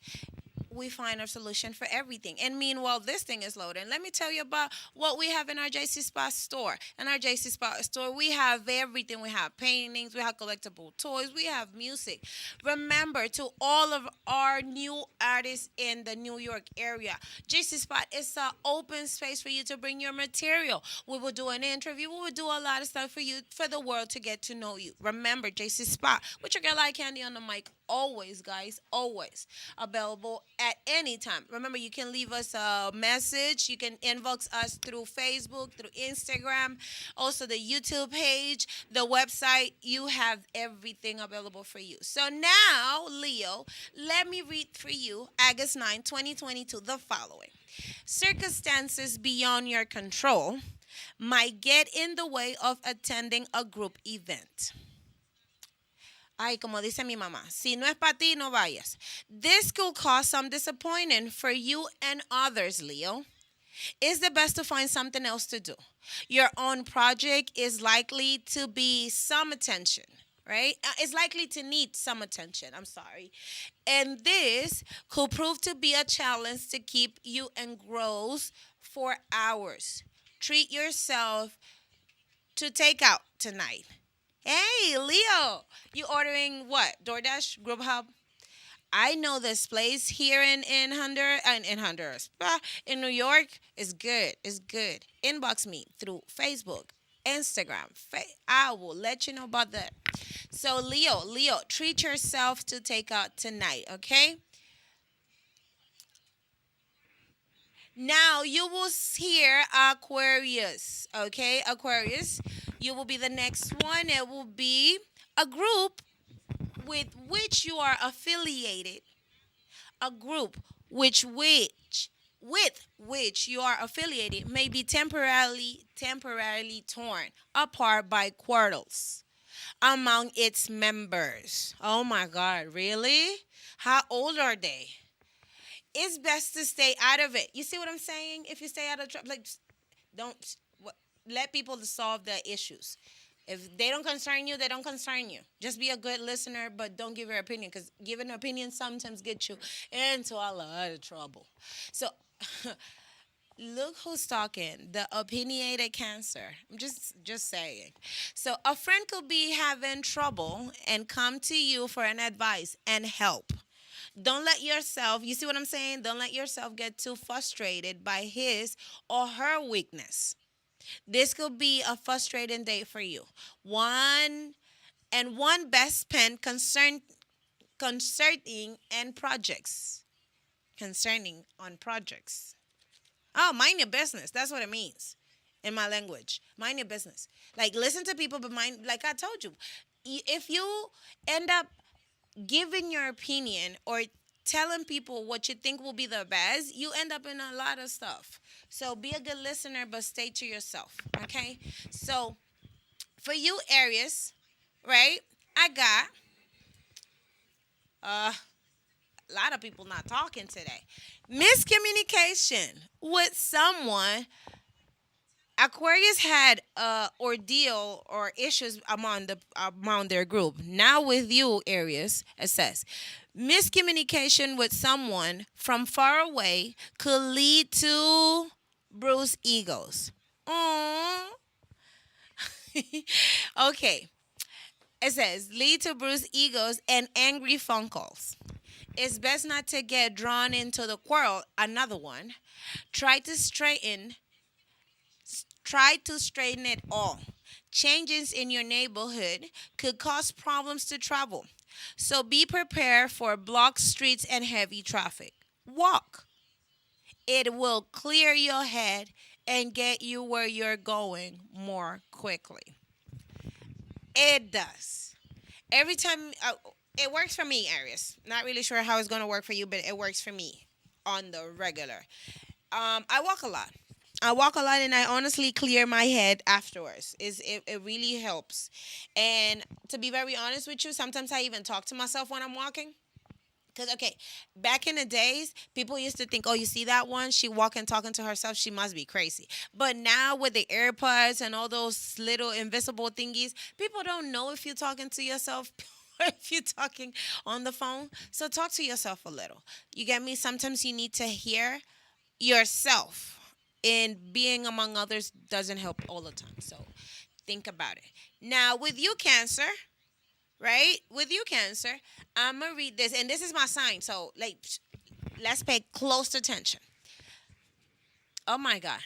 we find a solution for everything. And meanwhile, this thing is loading. Let me tell you about what we have in our JC Spot store. In our JC Spot store, we have everything. We have paintings, we have collectible toys, we have music. Remember, to all of our new artists in the New York area, JC Spot is an open space for you to bring your material. We will do an interview. We will do a lot of stuff for you, for the world to get to know you. Remember, JC Spot with your girl EyeKndy on the mic. Always, guys, always available at any time. Remember, you can leave us a message. You can inbox us through Facebook, through Instagram, also the YouTube page, the website. You have everything available for you. So now, Leo, let me read for you August 9, 2022, the following. Circumstances beyond your control might get in the way of attending a group event. Ay, como dice mi mamá, si no es para ti, no vayas. This could cause some disappointment for you and others, Leo. It's the best to find something else to do. Your own project is likely to be some attention, right? It's likely to need some attention, I'm sorry. And this could prove to be a challenge to keep you engrossed for hours. Treat yourself to take out tonight. Hey, Leo, you ordering what? DoorDash, Grubhub? I know this place here in Honduras, in New York. Is good. It's good. Inbox me through Facebook, Instagram. I will let you know about that. So, Leo, treat yourself to take out tonight, okay? Now you will hear Aquarius, okay? Aquarius, you will be the next one. It will be a group with which you are affiliated. A group with which you are affiliated may be temporarily torn apart by quarrels among its members. Oh my God, really? How old are they? It's best to stay out of it. You see what I'm saying? If you stay out of trouble, don't let people solve the issues. If they don't concern you, they don't concern you. Just be a good listener, but don't give your opinion, because giving an opinion sometimes gets you into a lot of trouble. So, look who's talking. The opinionated Cancer. I'm just saying. So, a friend could be having trouble and come to you for an advice and help. Don't let yourself, you see what I'm saying? Don't let yourself get too frustrated by his or her weakness. This could be a frustrating day for you. One best spent concerning projects. Concerning on projects. Oh, mind your business. That's what it means in my language. Mind your business. Like, listen to people, but mind, like I told you, if you end up giving your opinion or telling people what you think will be the best, you end up in a lot of stuff. So be a good listener, but stay to yourself, okay? So for you, Aries, right, I got a lot of people not talking today. Miscommunication with someone. Aquarius had ordeal or issues among their group. Now with you, Aries, it says, miscommunication with someone from far away could lead to bruised egos. Okay. It says, lead to bruised egos and angry phone calls. It's best not to get drawn into the quarrel. Another one. Try to straighten it all. Changes in your neighborhood could cause problems to travel. So be prepared for blocked streets and heavy traffic. Walk. It will clear your head and get you where you're going more quickly. It does. Every time, it works for me, Aries. Not really sure how it's going to work for you, but it works for me on the regular. I walk a lot. And I honestly clear my head afterwards. It really helps. And to be very honest with you, sometimes I even talk to myself when I'm walking. Because, okay, back in the days, people used to think, oh, you see that one? She walking, talking to herself. She must be crazy. But now with the AirPods and all those little invisible thingies, people don't know if you're talking to yourself. if you're talking on the phone. So talk to yourself a little. You get me? Sometimes you need to hear yourself. And being among others doesn't help all the time. So think about it. Now, with you, Cancer, right? With you, Cancer, I'm going to read this. And this is my sign. So, like, let's pay close attention. Oh, my God.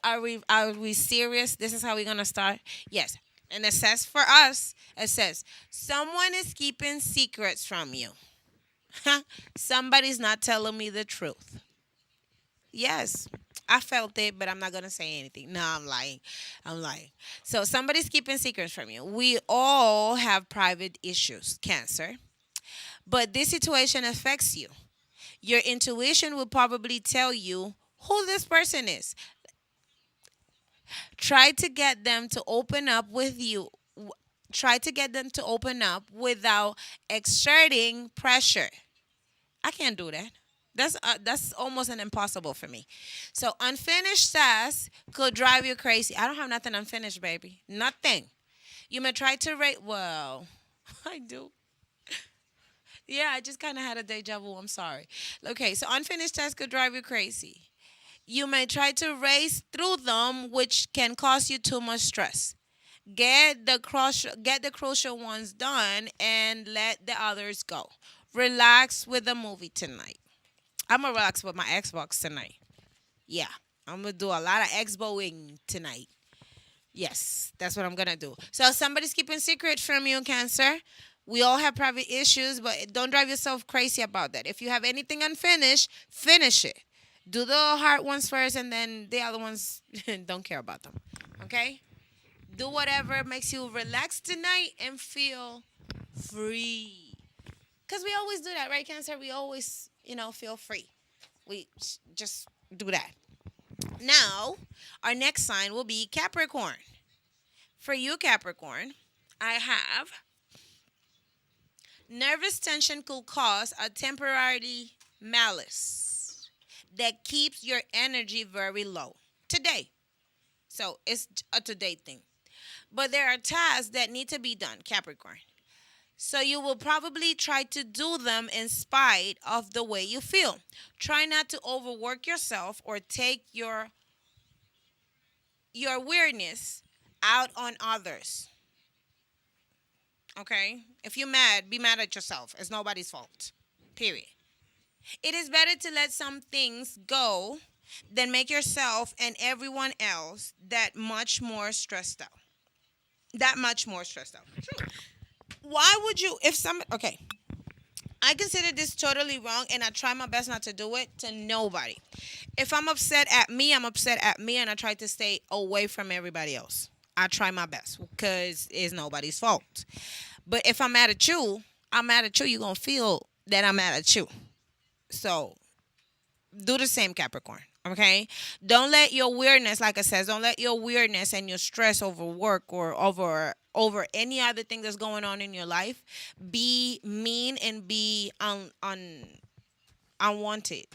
Are we serious? This is how we're going to start? Yes. And it says for us, it says, someone is keeping secrets from you. Somebody's not telling me the truth. Yes, I felt it, but I'm not going to say anything. No, I'm lying. I'm lying. So somebody's keeping secrets from you. We all have private issues, Cancer. But this situation affects you. Your intuition will probably tell you who this person is. Try to get them to open up with you. Try to get them to open up without exerting pressure. I can't do that. That's almost an impossible for me. So unfinished tasks could drive you crazy. I don't have nothing unfinished, baby. Nothing. You may try to rate. Well, I do. Yeah, I just kind of had a deja vu. I'm sorry. Okay, so unfinished tasks could drive you crazy. You may try to race through them, which can cause you too much stress. Get the crucial ones done and let the others go. Relax with a movie tonight. I'm gonna relax with my Xbox tonight. Yeah, I'm gonna do a lot of Xboing tonight. Yes, that's what I'm gonna do. So somebody's keeping secret from you, Cancer. We all have private issues, but don't drive yourself crazy about that. If you have anything unfinished, finish it. Do the hard ones first, and then the other ones, don't care about them. Okay? Do whatever makes you relax tonight and feel free. Because we always do that, right, Cancer? We always, feel free. We just do that. Now, our next sign will be Capricorn. For you, Capricorn, I have nervous tension could cause a temporary malice that keeps your energy very low today. So it's a today thing. But there are tasks that need to be done, Capricorn. So you will probably try to do them in spite of the way you feel. Try not to overwork yourself or take your weirdness out on others. Okay? If you're mad, be mad at yourself. It's nobody's fault. Period. It is better to let some things go than make yourself and everyone else that much more stressed out. True. Why would you, okay, I consider this totally wrong and I try my best not to do it to nobody. If I'm upset at me, I'm upset at me and I try to stay away from everybody else. I try my best because it's nobody's fault. But if I'm mad at you, you're going to feel that I'm mad at you. So do the same, Capricorn. Okay? Don't let your weirdness, like I said, don't let your weirdness and your stress over work or over any other thing that's going on in your life be mean and be unwanted.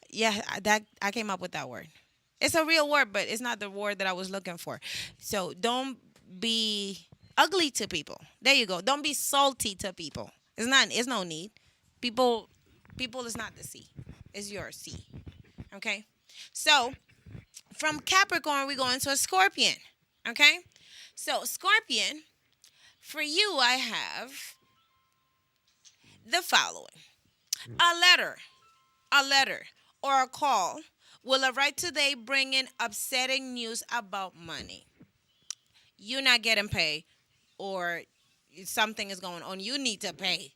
Yeah, that I came up with that word. It's a real word, but it's not the word that I was looking for. So don't be ugly to people. There you go. Don't be salty to people. It's no need. People is not the sea. It's your sea. Okay? So from Capricorn, we go into a Scorpion. Okay? So Scorpion, for you, I have the following. A letter or a call will arrive today bringing upsetting news about money. You're not getting paid or something is going on. You need to pay.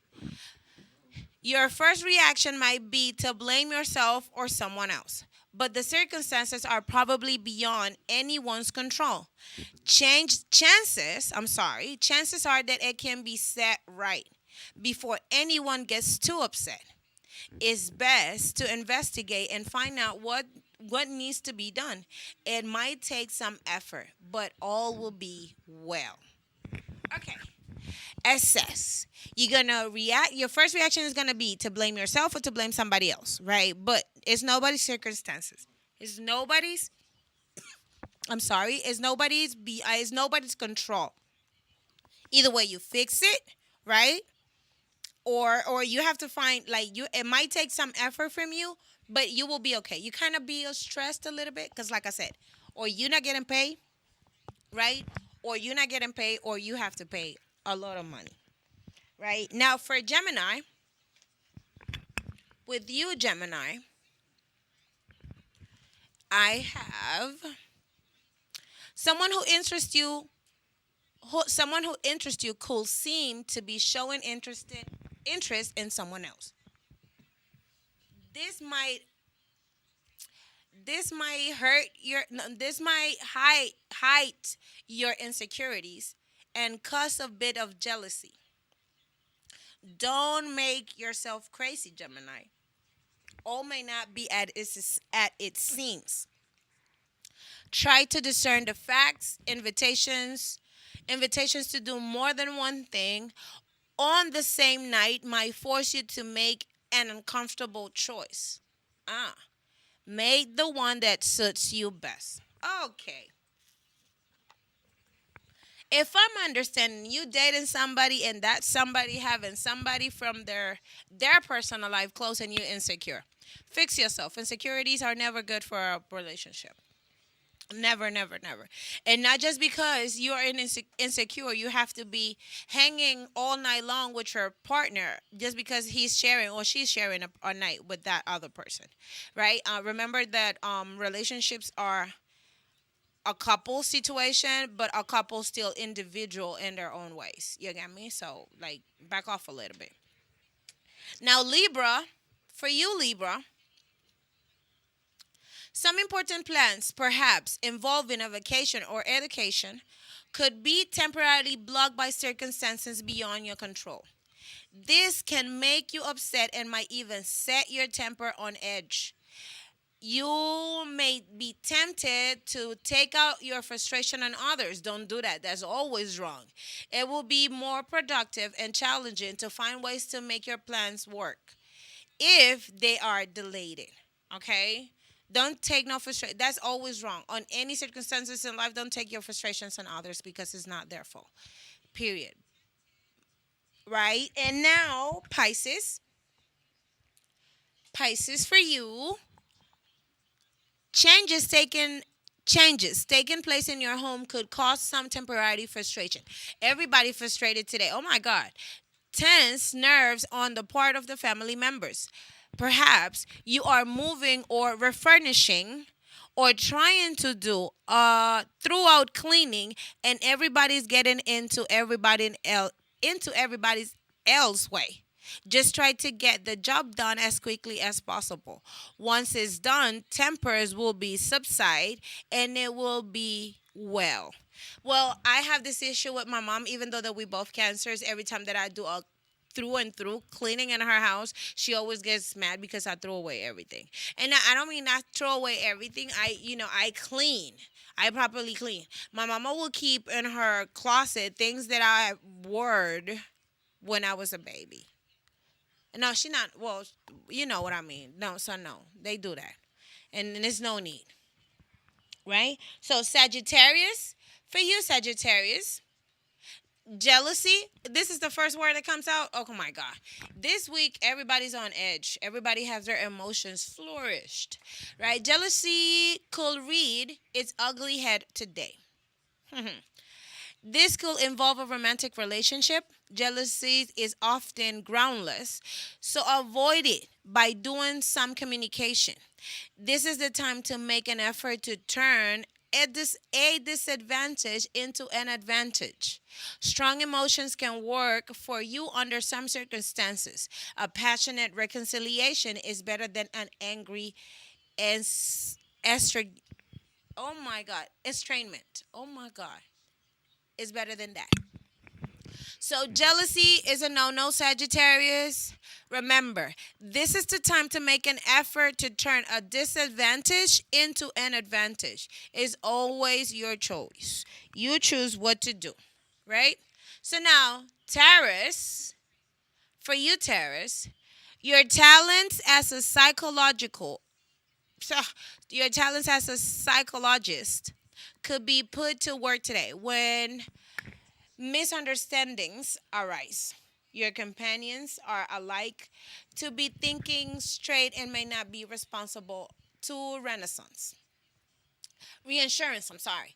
Your first reaction might be to blame yourself or someone else, but the circumstances are probably beyond anyone's control. Chances are that it can be set right before anyone gets too upset. It's best to investigate and find out what needs to be done. It might take some effort, but all will be well. Okay. Assess. You're going to react. Your first reaction is going to be to blame yourself or to blame somebody else, right? But it's nobody's circumstances. It's nobody's control. Either way, you fix it, right? Or you have to find like you. It might take some effort from you, but you will be okay. You kind of be stressed a little bit because, like I said, or you're not getting paid, right? Or you're not getting paid, or you have to pay a lot of money, right? Now for Gemini, with you, Gemini, I have someone who interests you. Someone who interests you could seem to be showing interest in someone else. This might this might hurt your no, this might height your insecurities and cause a bit of jealousy. Don't make yourself crazy, Gemini. All may not be at its seams. Try to discern the facts. Invitations to do more than one thing on the same night might force you to make an uncomfortable choice. Ah, make the one that suits you best. Okay. If I'm understanding you dating somebody and that somebody having somebody from their personal life close and you insecure. Fix yourself. Insecurities are never good for a relationship. Never, never, never. And not just because you are insecure, you have to be hanging all night long with your partner just because he's sharing or she's sharing a night with that other person, right? Remember that relationships are a couple situation, but a couple still individual in their own ways. You get me? So, like, back off a little bit. Now, Libra, for you, Libra, some important plans, perhaps involving a vacation or education, could be temporarily blocked by circumstances beyond your control. This can make you upset and might even set your temper on edge. You may be tempted to take out your frustration on others. Don't do that. That's always wrong. It will be more productive and challenging to find ways to make your plans work if they are delayed. Okay? Don't take no frustration. That's always wrong. On any circumstances in life, don't take your frustrations on others because it's not their fault. Period. Right? And now, Pisces. Pisces for you. Changes taken Changes taking place in your home could cause some temporary frustration. Everybody frustrated today. Oh my God. Tense nerves on the part of the family members. Perhaps you are moving or refurnishing or trying to do throughout cleaning and everybody's getting into everybody's else way. Just try to get the job done as quickly as possible. Once it's done, tempers will be subside and it will be well. Well, I have this issue with my mom, even though that we both cancers. Every time that I do a through and through cleaning in her house, she always gets mad because I throw away everything. And I don't mean I throw away everything. I clean. I properly clean. My mama will keep in her closet things that I wore when I was a baby. No, she not. Well, you know what I mean. No, so no, they do that, and there's no need, right? So Sagittarius, for you, Sagittarius, jealousy. This is the first word that comes out. Oh my God, this week everybody's on edge. Everybody has their emotions flourished, right? Jealousy could read its ugly head today. This could involve a romantic relationship. Jealousy is often groundless, so avoid it by doing some communication. This is the time to make an effort to turn a disadvantage into an advantage. Strong emotions can work for you under some circumstances. A passionate reconciliation is better than an angry estr- oh my God, estrangement. Oh my God, is better than that. So jealousy is a no-no, Sagittarius. Remember, this is the time to make an effort to turn a disadvantage into an advantage. It's always your choice. You choose what to do, right? So now, Taurus, for you, Taurus, your talents as a psychological, so your talents as a psychologist could be put to work today when Misunderstandings arise. Your companions are alike to be thinking straight and may not be responsible to renaissance. Reinsurance, I'm sorry,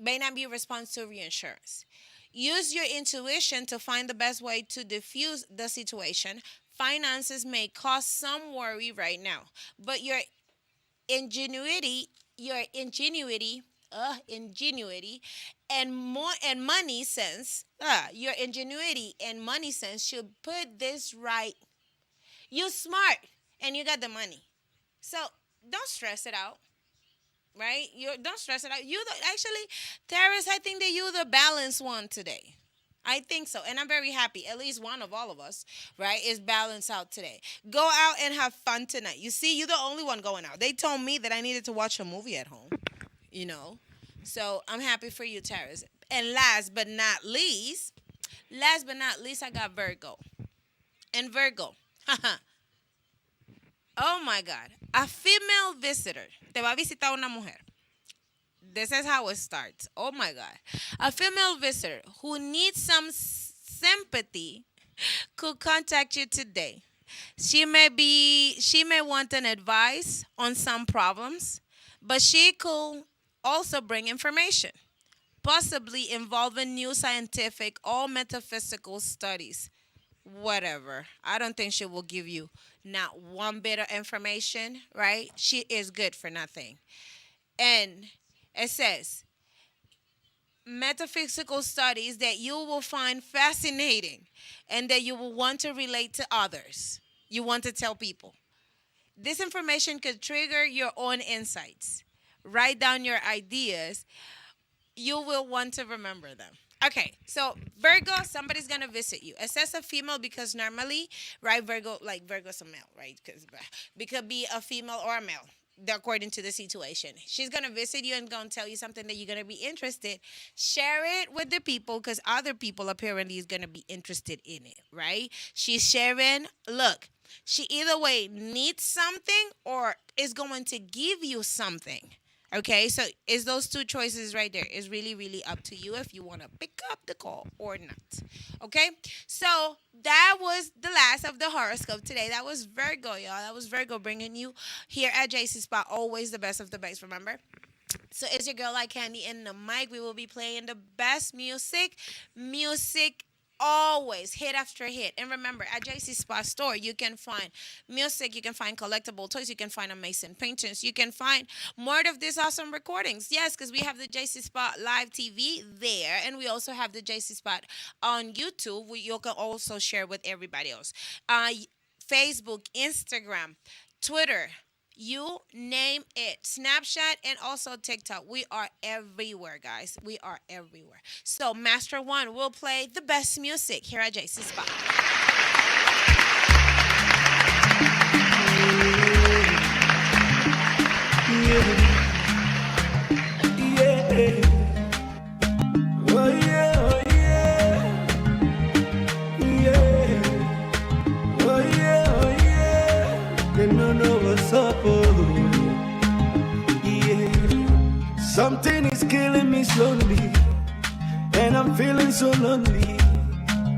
may not be responsible to reinsurance. Use your intuition to find the best way to diffuse the situation. Finances may cause some worry right now, but ingenuity, ingenuity your ingenuity and money sense should put this right. You smart and you got the money, so don't stress it out. Right? You don't stress it out. Actually, Terrace, I think that you the balanced one today. I think so. And I'm very happy. At least one of all of us, right, is balanced out today. Go out and have fun tonight. You see, you're the only one going out. They told me that I needed to watch a movie at home, you know. So I'm happy for you, Terrace. And last but not least, I got Virgo. And Virgo, oh my God, a female visitor te va a visitar una mujer. This is how it starts. Oh my God. A female visitor who needs some sympathy could contact you today. She may want an advice on some problems, but she could also bring information, possibly involving new scientific or metaphysical studies. Whatever. I don't think she will give you not one bit of information, right? She is good for nothing. And it says, metaphysical studies that you will find fascinating and that you will want to relate to others. You want to tell people. This information could trigger your own insights. Write down your ideas. You will want to remember them. Okay, so Virgo, somebody's going to visit you. It says a female because normally, right, Virgo's a male, right? Because it could be a female or a male, according to the situation. She's going to visit you and going to tell you something that you're going to be interested. Share it with the people because other people apparently is going to be interested in it, right? She's sharing. Look, she either way needs something or is going to give you something. Okay, so it's those two choices right there. It's really, really up to you if you want to pick up the call or not. Okay, so that was the last of the horoscope today. That was Virgo, y'all. That was Virgo bringing you here at JC Spot. Always the best of the best, remember? So it's your girl, EyeKndy, in the mic. We will be playing the best music. Always hit after hit. And remember, at JC Spot store, you can find music, you can find collectible toys, you can find amazing paintings, you can find more of these awesome recordings. Yes, because we have the JC Spot live TV there, and we also have the JC Spot on YouTube, where you can also share with everybody else. Facebook, Instagram, Twitter, you name it. Snapchat and also TikTok. We are everywhere, guys. We are everywhere. So Master One will play the best music here at JC Spot. Something is killing me slowly, and I'm feeling so lonely.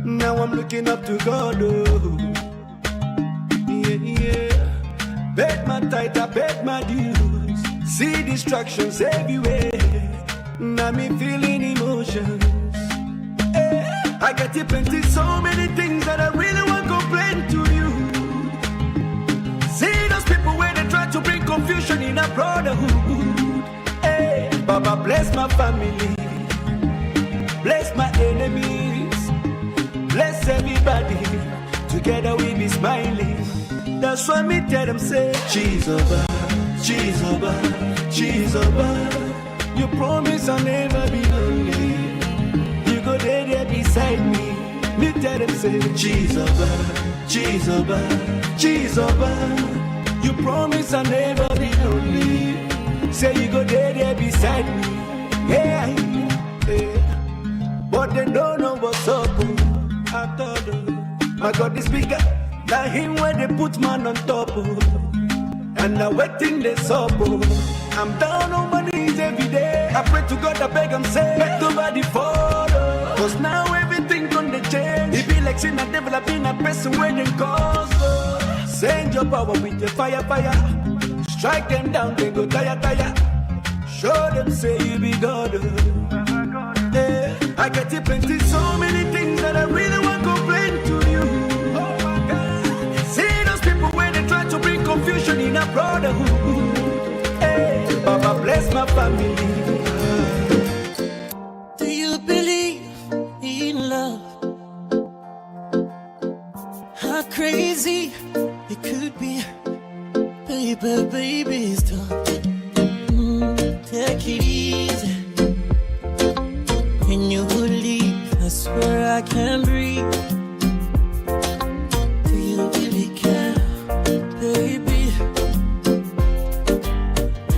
Now I'm looking up to God, oh. Yeah. Paid my tithe, I paid my dues. See distractions everywhere. Now me feeling emotions. I get it plenty, so many things that I really want to complain to you. See those people where they try to bring confusion in a brotherhood. Baba, bless my family, bless my enemies, bless everybody. Together we be smiling. That's why me tell them say, cheese over, cheese over, cheese over. You promise I'll never be lonely. You go there beside me. Me tell them say, cheese over, cheese over, cheese over. You promise I'll never be lonely. Say you go there beside me, yeah, yeah. But they don't know what's up. I thought, my God is bigger. Now him where they put man on top. And now waiting this up. I'm down on my knees every day. I pray to God, I beg him, say, let nobody follow. Cause now Stretching and developing a person where they cause. Send your power with your fire, fire. Strike them down, they go tire, tire. Show them say you be God. Yeah. I get it plenty, so many things that I really want to complain to you. Oh my God. See those people when they try to bring confusion in a brotherhood. Hey, Baba bless my family. Do you believe in love? How crazy it could be. Baby, baby, stop. Take it easy. When you would leave, I swear I can't breathe. Do you really care, baby?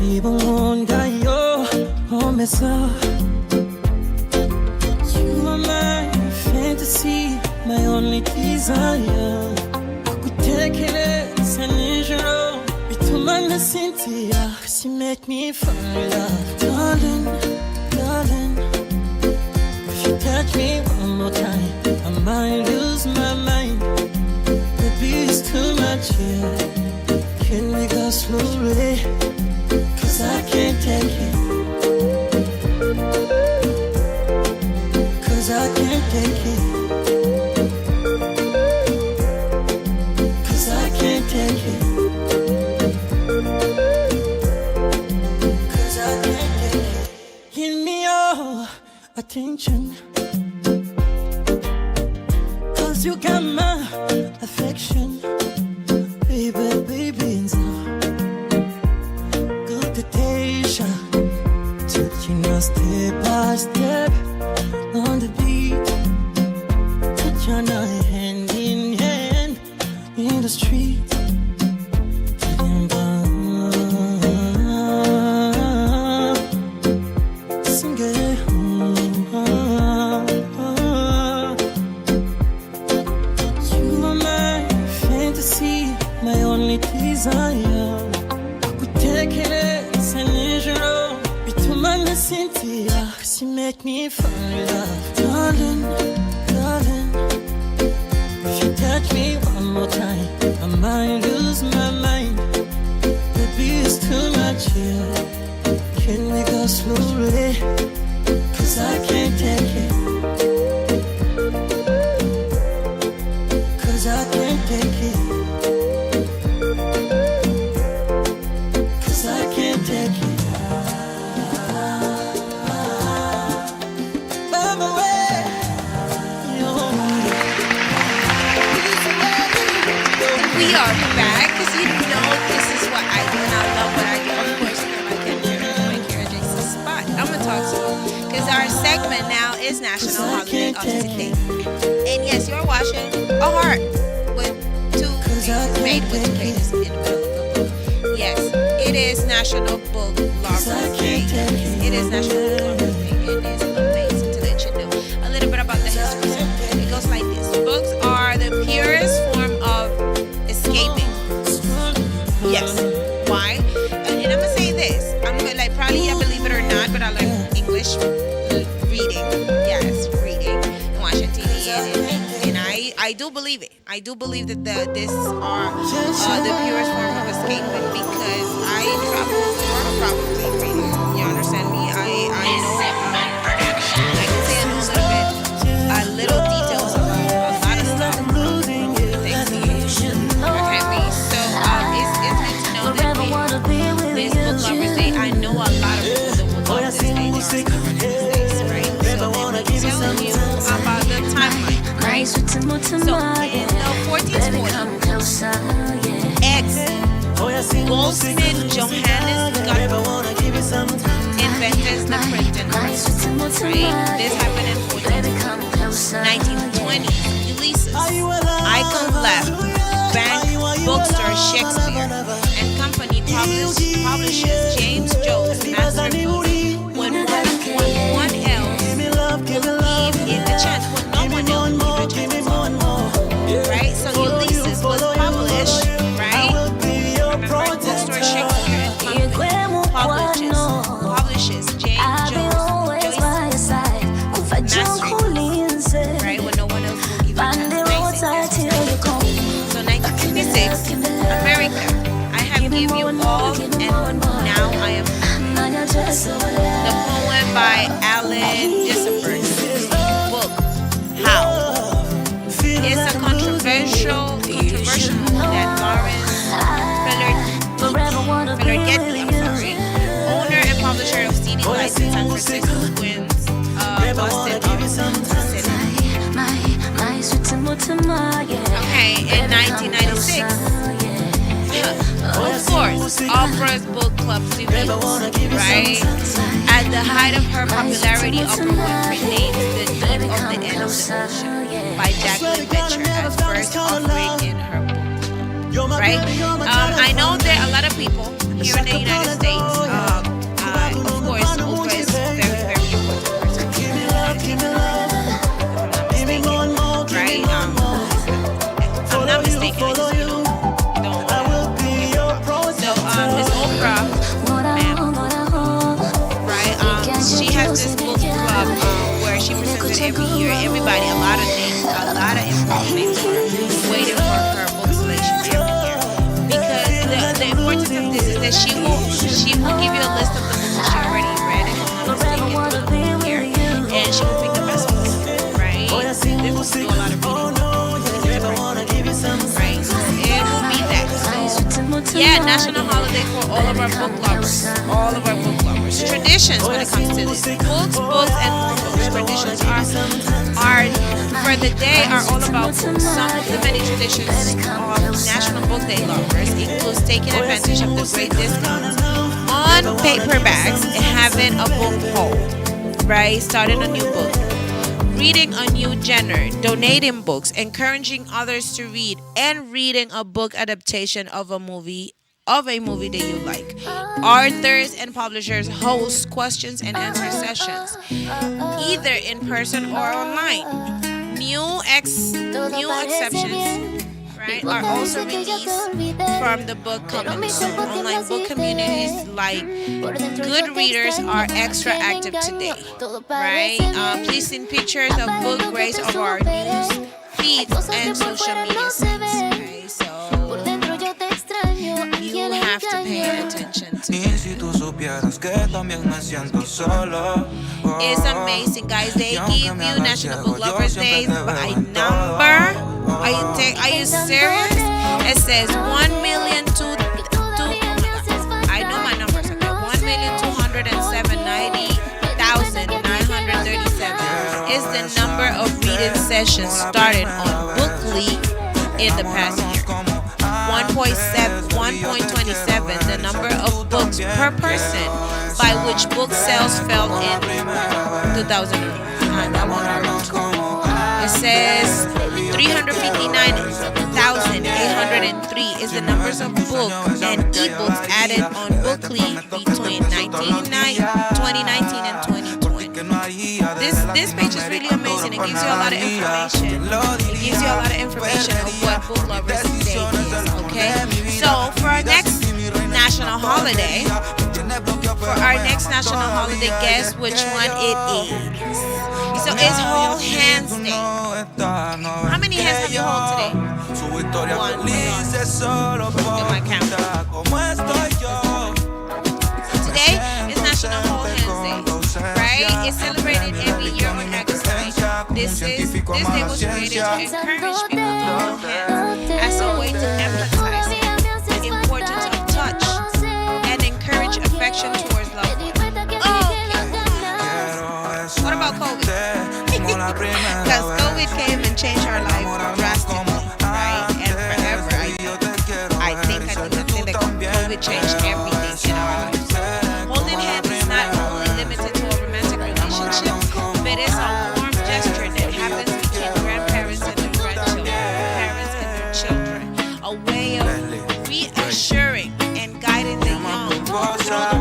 Even one guy, yo, oh, mess up. You are my fantasy, my only desire. Kutekereza nijoro bituma nasinzira, 'cause you make me fall in love. Darling, darling, if you touch me one more time, I might lose my mind. Baby, it's too much here. Can we go slowly? 'Cause I can't take it. 'Cause I can't take it. 'Cause I can't take it. 'Cause I can't take it. Give me your attention. 'Cause you got my affection. Baby, baby, good attention. Taking us step by step on the beat. Put your hand in hand in the street. Sing it. You are my fantasy, my only desire. Kutekereza nijoro bituma nasinzira, 'cause you make me fall in love. Darling, darling, if you touch me one more time, I might lose my mind. Baby, it's too much here. Can we go slowly? 'Cause I can't take it. 'Cause I can't take it. 'Cause I can't take it. Mama, where you We are back because you know this is what I do and I love what I do. Of course, you know I can hear JC Spot. I'm gonna talk to you because our segment now is National Holiday of Today. And yes, you're watching a heart with two pages made with two pages in the middle of the book. Yes, it is National Book Lover Day. It is National Book Lover Day. It is amazing to let you know a little bit about the history. So it goes like this: books are the purest form of escaping. Yes. Why? And I'm gonna say this. I'm gonna like probably you believe it or not, but I learned English reading. Yes, reading and watching TV, and I do believe it. I do believe that this are the purest form of escaping because I travel probably reading. You understand me? I know I can say a little details about a lot of stuff. Thanks to you. Okay, me. So it's good to know that this Book Lovers Day. I know a lot of people that would love this day. Right? So let me tell you about the timeline. Right? So in the 1440s, Goldsmith Johannes Gutenberg invented the printing press. Right? This happened in 1920. Ulysses, Icon Left, Bank, Bookstore, Shakespeare, and Company publishes James Jones' masterpiece. When one else believed in the chance, when no one else believed in the chance. Right? So Ulysses was published, right? Remember, Bookstore, Shakespeare, and Company publishes James Jones' masterpiece. Right? When no one else will give you a chance. The poem by Alan Ginsberg. Book How. It's a controversial that Lawrence Filargetti, owner and publisher of CD Lights in San Francisco, Queens, Boston, okay, in 1996, of course, Oprah's book club series, right? At the height of her popularity, Oprah Winfrey named The Deep of the End of the Ocean by Jacqueline Venture as first offering in her book, right? I know there are a lot of people here in the United States. Of course, Oprah is a very, very important person. Give me love, right? I'm not mistaken. I just, don't so, Miss Oprah, right? She has this book club where she presents it every year. Everybody, a lot of names, a lot of important names are waiting for her book selection every year. Because the importance of this is that she will give you a list of the books that she already read, if I'm not mistaken, here, and she will pick the best ones, right? They will do a lot of reading. Right? It will be that. So, yeah, national holiday for all of our book lovers. All of our book lovers. Traditions when it comes to this. Books, and books. Traditions are for the day are all about books. Some of the many traditions of National Book Day lovers includes taking advantage of the great discounts on paperbacks and having a book haul, right? Starting a new book. Reading a new genre, donating books, encouraging others to read, and reading a book adaptation of a movie that you like. Authors and publishers host questions and answer sessions, either in person or online. New exceptions, right, are also released from the book coming soon. Online book communities like Goodreaders are extra active today, right? Placing pictures of book grace of our news feeds and social media sites. Okay, so you have to pay attention to that. It's amazing, guys. They give you National Book Lovers Days by number. Are you serious? It says 1,000,000 I know my numbers. Okay, 1,207,937 is the number of reading sessions started on Bookly in the past year. 1.27, the number of books per person, by which book sales fell in 2009. That one it says 359,803 is the numbers of books and ebooks added on Bookly between 2019 and 2020. This page is really amazing. It gives you a lot of information. It gives you a lot of information of what Book Lovers Day is. Okay, so for our next national holiday, guess which one it is. So it's Whole Hands Day. How many hands have you held today? One. Look at my camera. Today is National Whole Hands Day, right? It's celebrated every year on August 9th. This day was created to encourage people to hold hands as a way to emphasize the importance of touch and encourage affection towards loved ones. What about COVID? Because COVID came and changed our life drastically, right? And forever. I think that COVID changed everything in our lives. Holding hands is not only limited to a romantic relationship, but it's a warm gesture that happens between grandparents and their grandchildren, parents and their children. A way of reassuring and guiding the young through the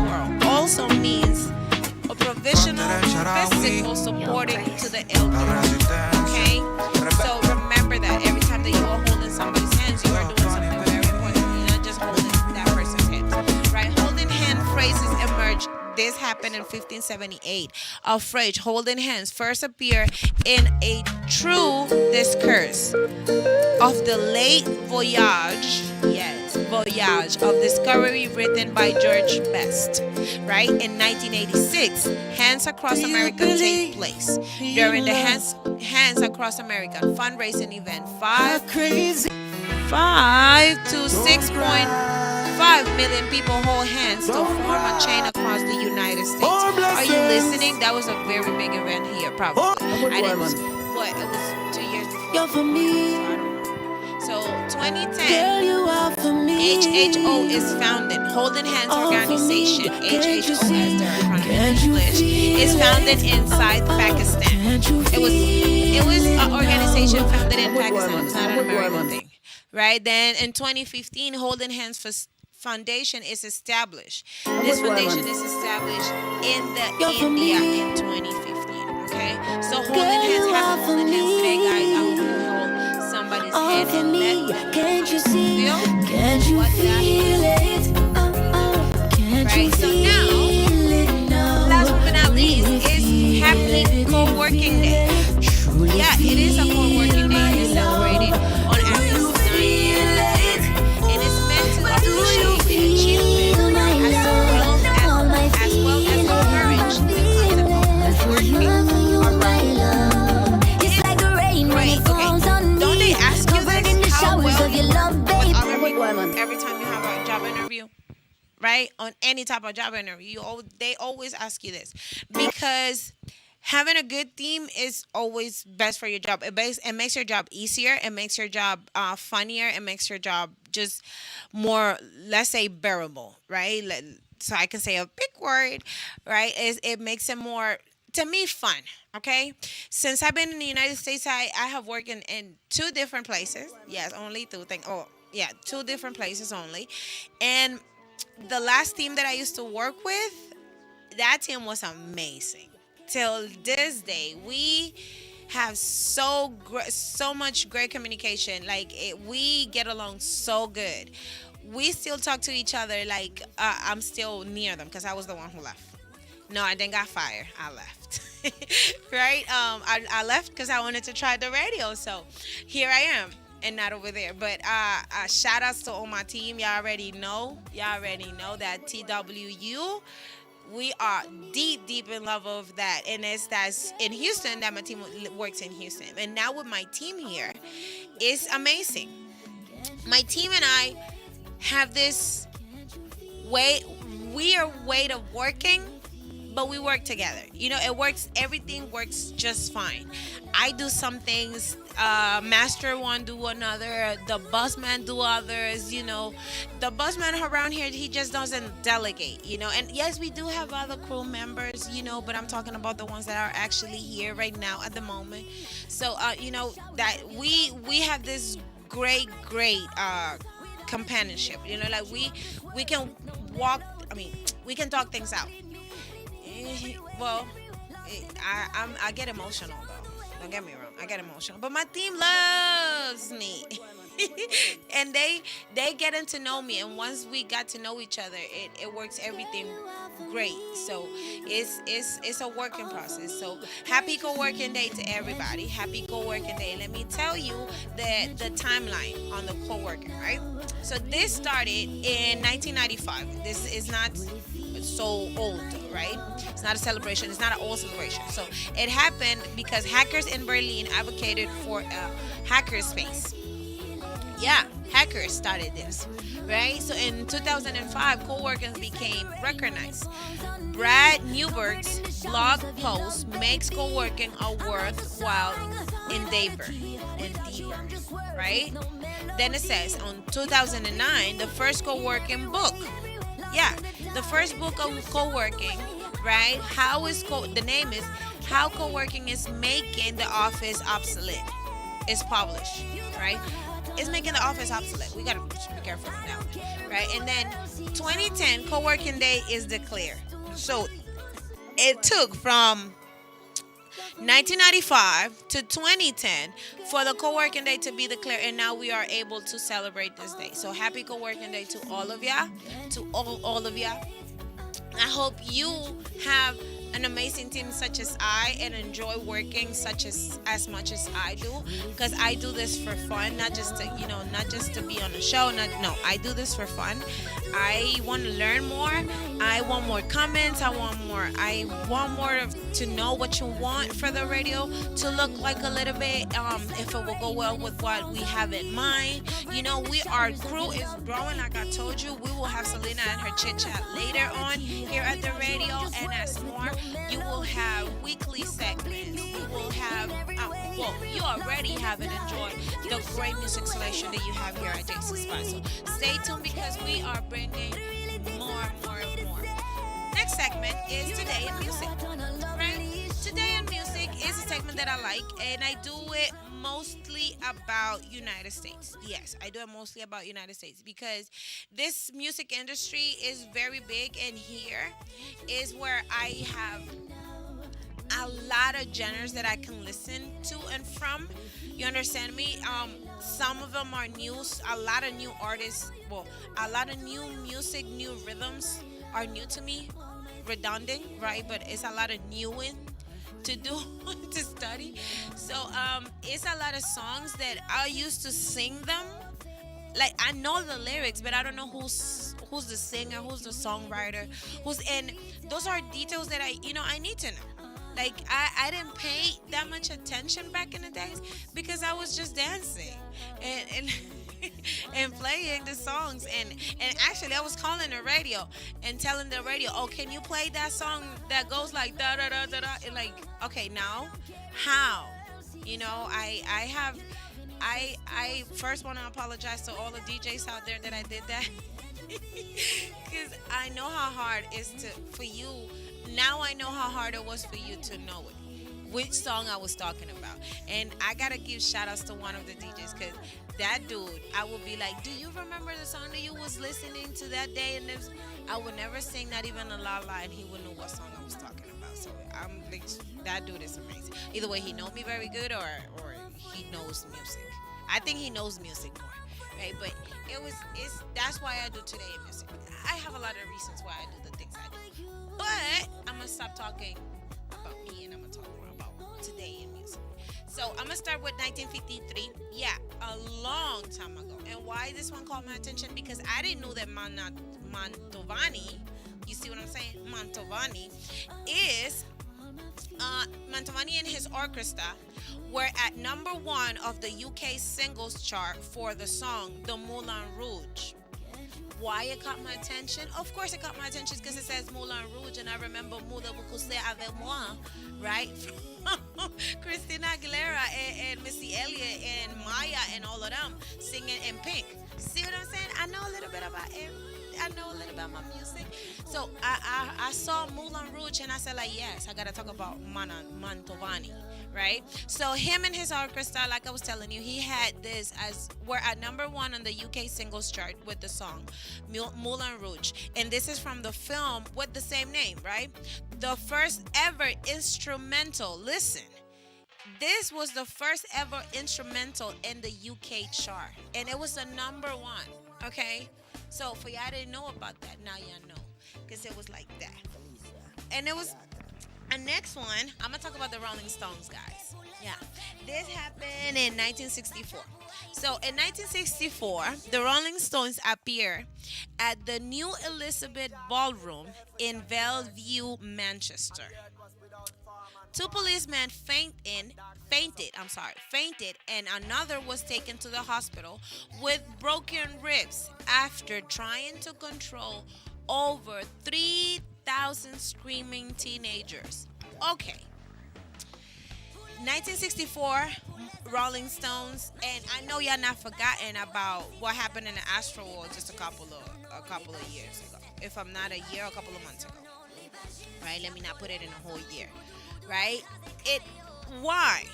world. Also means a provisional physical supporting to the elderly. Okay? So remember that every time that you are holding somebody's hands, you are doing something very important. You're not just holding that person's hands. Right? Holding hand phrases emerged. This happened in 1578. A phrase, holding hands, first appeared in a true discourse of the late voyage. Yes, Voyage of Discovery, written by George Best. Right? In 1986, Hands Across America take place. During the Hands Across America fundraising event, 5 to 6.5 million people hold hands to form a chain across the United States. Are you listening? That was a very big event here, probably. I didn't. What? It was 2 years before. You're for me. So 2010. Girl, you are for me. HHO is founded. Holding Hands Organization, HHO as their acronym in English, is founded inside Pakistan. It was an organization founded in Pakistan. It was not an American thing. Right? Then in 2015, Holding Hands Foundation is established. This foundation is established in India in 2015. Okay? So Holding Hands, happy Holding Hands today, guys. I hope you hold somebody's hand and let them Can't you see? feel Can't you what that feel is. it? Can't you Right? So feel it now? Last but not least is Happy Co-working Day. Yeah, it is a co-working day. It is celebrated on August 9th. And it's meant to appreciate the achievement as well as encourage the concept of working around. It's like the rain when Right, it falls okay. on me. Don't they ask you Covered in the this? How showers well of your you love, work babe. with other people every time you have a job interview? Right? On any type of job interview, they always ask you this. Because having a good team is always best for your job. It makes your job easier. It makes your job funnier. It makes your job just more, let's say, bearable, right? So I can say a big word, right? It makes it more, to me, fun. Okay. Since I've been in the United States, I have worked in 2 different places. Yes, only 2 things. Oh, yeah, 2 different places only. And the last team that I used to work with, that team was amazing. Till this day, we have so much great communication. Like we get along so good. We still talk to each other. Like I'm still near them because I was the one who left. No, I didn't got fired. I left. Right? I left because I wanted to try the radio. So here I am. And not over there. But shout outs to all my team. Y'all already know that TWU. We are deep in love of that. And that's in Houston, that my team works in Houston. And now with my team here, it's amazing. My team and I have this weird way of working, but we work together. It works. Everything works just fine. I do some things. Master one do another. The busman do others. The busman around here, he just doesn't delegate. And yes, we do have other crew members. But I'm talking about the ones that are actually here right now at the moment. So that we have this great companionship. Like we can walk. We can talk things out. Well, I get emotional though. Don't get me wrong, I get emotional. But my team loves me, and they getting to know me. And once we got to know each other, it works everything great. So it's a working process. So happy co-working day to everybody. Happy co-working day. Let me tell you the timeline on the co-working. Right. So this started in 1995. This is not so old, right? It's not a celebration. It's not an old celebration. So it happened because hackers in Berlin advocated for a hacker space. Yeah, hackers started this, right? So in 2005, co-workers became recognized. Brad Newberg's blog post makes co-working a worthwhile endeavor, right? Then it says on 2009, the first co-working book. Yeah, the first book of co-working, right? The name is How Co-working is Making the Office Obsolete. It's published, right? It's making the office obsolete. We gotta be careful with that, right? And then 2010, Co-working Day is declared. So it took from 1995 to 2010 for the co-working day to be declared, and now we are able to celebrate this day. So happy co-working day to all of y'all, to all of y'all. I hope you have an amazing team such as I and enjoy working such as much as I do, because I do this for fun, not just to, not just to be on the show. Not no, I do this for fun. I want to learn more. I want more comments. I want more to know what you want for the radio to look like a little bit. If it will go well with what we have in mind. Our crew is growing. Like I told you, we will have Selena and her chit chat later on here at the radio, and as more, you will have weekly segments. You will have, you already have and enjoy the great music selection that you have here at JC Spot. So stay tuned because we are bringing more. Next segment is Today in Music. Right? Today in Music is a segment that I like, and I do it mostly about United States. Yes, I do it mostly about United States because this music industry is very big, and here is where I have a lot of genres that I can listen to and from. You understand me? Some of them are new. A lot of new artists. Well, a lot of new music, new rhythms are new to me. Redundant, right? But it's a lot of new to do to study. So it's a lot of songs that I used to sing them. Like I know the lyrics, but I don't know who's the singer, who's the songwriter, and those are details that I need to know. Like I didn't pay that much attention back in the days because I was just dancing and and playing the songs, and actually I was calling the radio and telling the radio, oh, can you play that song that goes like da da da da da, and like, okay, now how, I first want to apologize to all the DJs out there that I did that because I know how hard it is for you. Now I know how hard it was for you to know which song I was talking about. And I gotta give shout outs to one of the DJs because that dude, I would be like, do you remember the song that you was listening to that day? And I would never sing not even a la la, and he would know what song I was talking about. So I'm like, that dude is amazing. Either way, he know me very good or he knows music. I think he knows music more. Right, but that's why I do Today in Music. I have a lot of reasons why I do the things I do. But I'm gonna stop talking about me and I'm gonna talk more about Today in Music. So I'm gonna start with 1953. Yeah, a long time ago. And why this one caught my attention? Because I didn't know that Mantovani, you see what I'm saying? Mantovani is Mantovani and his orchestra were at number 1 of the UK singles chart for the song The Moulin Rouge. Why it caught my attention? Of course it caught my attention because it says Moulin Rouge, and I remember Moulin Rouge avec moi, right? Christina Aguilera and Missy Elliott and Maya and all of them singing in Pink. See what I'm saying? I know a little bit about it. I know a little about my music. So I saw Moulin Rouge and I said, like, yes, I gotta talk about Mantovani, right? So him and his orchestra, like I was telling you, he had this we're at number 1 on the UK singles chart with the song Moulin Rouge. And this is from the film with the same name, right? The first ever instrumental. Listen. This was the first ever instrumental in the UK chart. And it was the number 1, okay? So for y'all didn't know about that, now y'all know. Because it was like that. And it was a next one. I'm going to talk about the Rolling Stones, guys. Yeah. This happened in 1964. So in 1964, the Rolling Stones appear at the New Elizabeth Ballroom in Bellevue, Manchester. 2 policemen fainted, and another was taken to the hospital with broken ribs after trying to control over 3,000 screaming teenagers. Okay. 1964, Rolling Stones, and I know y'all not forgotten about what happened in the Astro World just a couple of years ago. If I'm not a year, a couple of months ago. Right? Let me not put it in a whole year. Right? Why?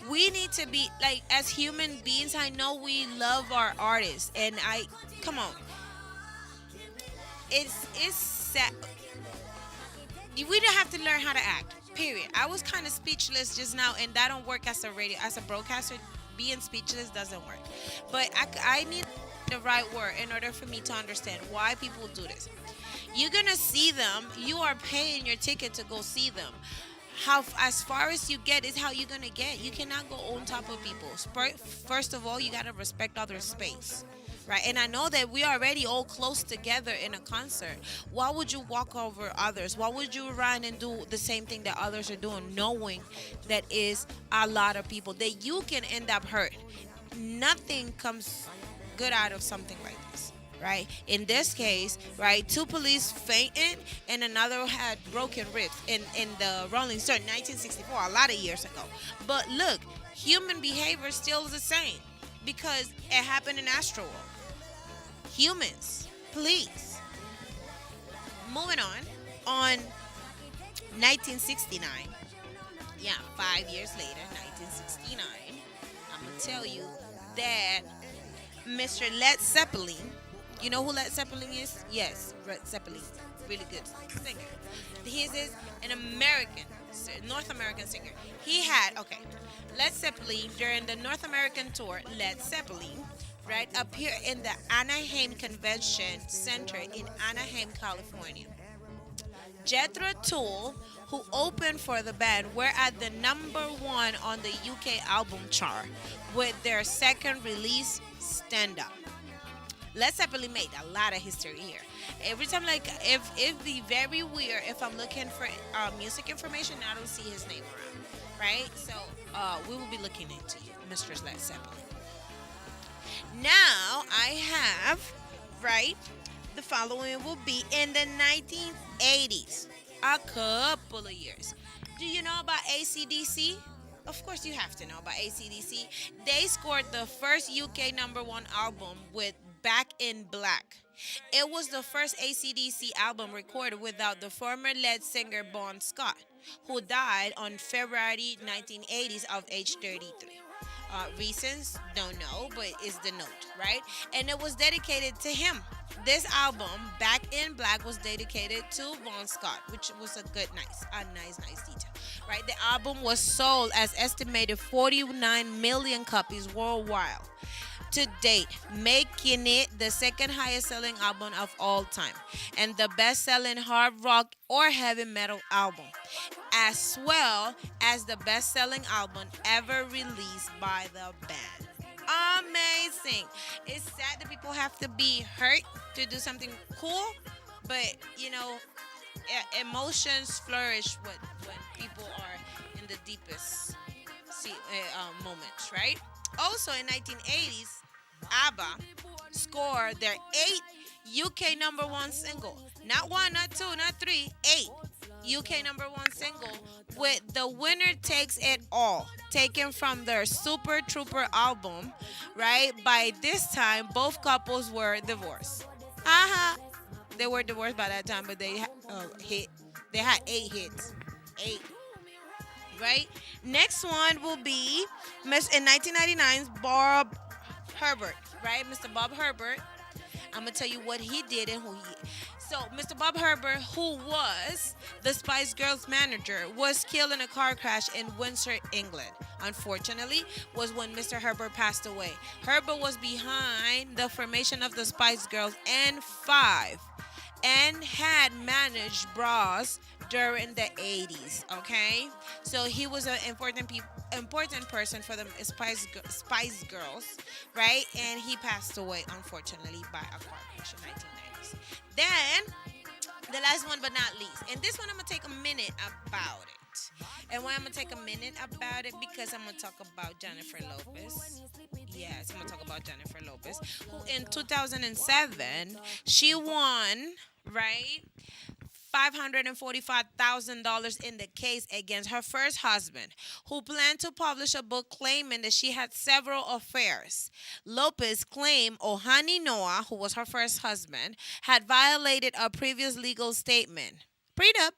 We need to be, like, as human beings, I know we love our artists, and come on. It's sad. We don't have to learn how to act, period. I was kind of speechless just now, and that don't work as a broadcaster. Being speechless doesn't work. But I need the right word in order for me to understand why people do this. You're gonna see them. You are paying your ticket to go see them. How as far as you get is how you're gonna get. You cannot go on top of people. First of all, you gotta respect other space, right? And I know that we already all close together in a concert. Why would you walk over others? Why would you run and do the same thing that others are doing, knowing that is a lot of people that you can end up hurt? Nothing comes good out of something like this, right? In this case, right, two police fainted and another had broken ribs in the Rolling Stone, 1964, a lot of years ago. But look, human behavior still is the same because it happened in Astro World. Humans, please. Moving on 1969, yeah, 5 years later, 1969, I'm gonna tell you that Mr. Led Zeppelin, you know who Led Zeppelin is? Yes, Led Zeppelin, really good singer. He is an American, North American singer. He had, okay, Led Zeppelin during the North American tour, Led Zeppelin, right, appeared in the Anaheim Convention Center in Anaheim, California. Jethro Tull, who opened for the band, were at the number one on the UK album chart with their second release, Stand Up. Led Zeppelin made a lot of history here. Every time, like, if it be very weird if I'm looking for music information, I don't see his name around, right? So we will be looking into you, Mr. Led Zeppelin. Now I have, right, the following will be in the 1980s, a couple of years. Do you know about ACDC? Of course, you have to know about ACDC. They scored the first UK number one album with Back in Black. It was the first ACDC album recorded without the former lead singer Bon Scott, who died on February 1980s of age 33. Reasons, don't know, but is the note, right? And it was dedicated to him. This album, Back in Black, was dedicated to Bon Scott, which was a nice detail, right? The album was sold as estimated 49 million copies worldwide to date, making it the second highest selling album of all time and the best selling hard rock or heavy metal album, as well as the best selling album ever released by the band. Amazing. It's sad that people have to be hurt to do something cool, but you know, emotions flourish when people are in the deepest moments, right? Also in 1980s, ABBA scored their 8th UK number one single. Not one, not two, not three, 8 UK number one single with The Winner Takes It All, taken from their Super Trooper album, right? By this time, both couples were divorced. They were divorced by that time, but they had 8 hits. 8. Right? Next one will be in 1999's Bob Herbert, right? Mr. Bob Herbert. I'm going to tell you what he did and who he is. So, Mr. Bob Herbert, who was the Spice Girls manager, was killed in a car crash in Windsor, England. Unfortunately, was when Mr. Herbert passed away. Herbert was behind the formation of the Spice Girls and 5 and had managed bras during the 80s, okay? So he was an important person for the Spice Girls, right? And he passed away, unfortunately, by a car crash in 1990s. Then, the last one but not least, and this one I'm going to take a minute about it. And why I'm going to take a minute about it? Because I'm going to talk about Jennifer Lopez. Yes, I'm going to talk about Jennifer Lopez, who in 2007, she won, right, $545,000 in the case against her first husband, who planned to publish a book claiming that she had several affairs. Lopez claimed Ohani Noah, who was her first husband, had violated a previous legal statement, prenup,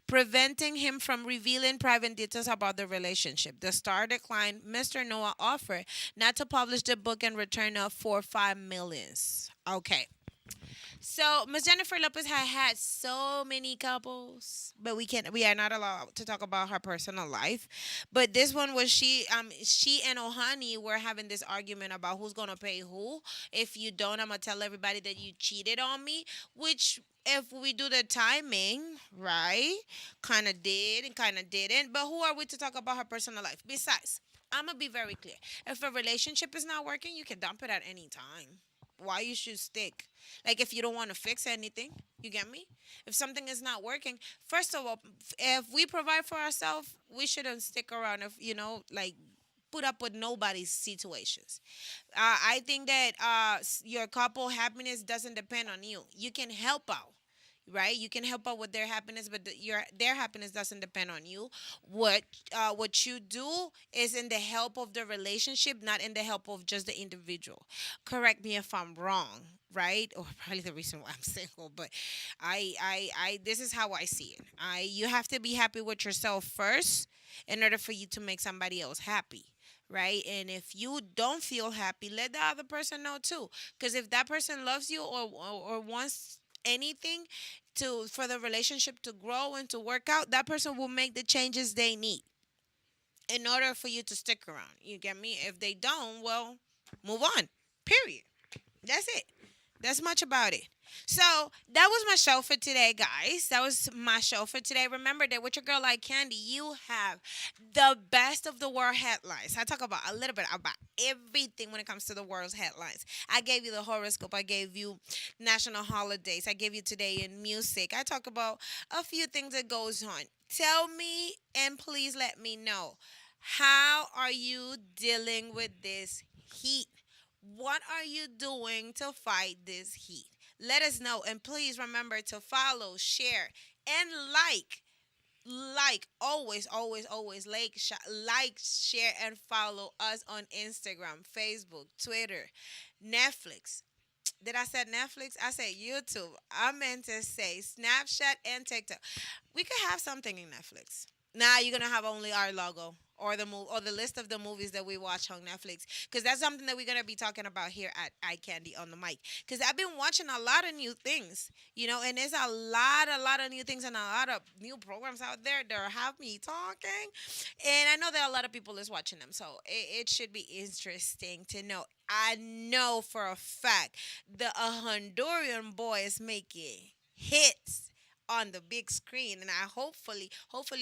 preventing him from revealing private details about the relationship. The star declined Mr. Noah's offer not to publish the book in return of $4.5 million. Okay. So Miss Jennifer Lopez had so many couples, but we are not allowed to talk about her personal life. But this one was she and Ohani were having this argument about who's gonna pay who. If you don't, I'm gonna tell everybody that you cheated on me. Which if we do the timing right, kind of did and kind of didn't. But who are we to talk about her personal life? Besides, I'm gonna be very clear. If a relationship is not working, you can dump it at any time. Why you should stick? Like if you don't want to fix anything, you get me? If something is not working, first of all, if we provide for ourselves, we shouldn't stick around. If like put up with nobody's situations. I think that your couple happiness doesn't depend on you. You can help out, right? You can help out with their happiness, but their happiness doesn't depend on you. What you do is in the help of the relationship, not in the help of just the individual. Correct me if I'm wrong, right? Or probably the reason why I'm single, but I this is how I see it. You have to be happy with yourself first in order for you to make somebody else happy. Right, and if you don't feel happy, let the other person know too. Because if that person loves you or wants anything to for the relationship to grow and to work out, that person will make the changes they need in order for you to stick around. You get me? If they don't, well, move on. Period. That's it. That's much about it. So that was my show for today, guys. That was my show for today. Remember that with your girl EyeKndy, you have the best of the world headlines. I talk about a little bit about everything when it comes to the world's headlines. I gave you the horoscope. I gave you national holidays. I gave you today in music. I talk about a few things that goes on. Tell me and please let me know, how are you dealing with this heat? What are you doing to fight this heat? Let us know. And please remember to follow, share, and always, always, always like, share, and follow us on Instagram, Facebook, Twitter, Netflix. Did I say Netflix? I said YouTube. I meant to say Snapchat and TikTok. We could have something in Netflix. Now you're gonna have only our logo or the list of the movies that we watch on Netflix, because that's something that we're gonna be talking about here at EyeKndy on the mic. Because I've been watching a lot of new things, and there's a lot of new things and a lot of new programs out there that have me talking, and I know that a lot of people is watching them, so it should be interesting to know. I know for a fact the Honduran boy is making hits on the big screen, and I hopefully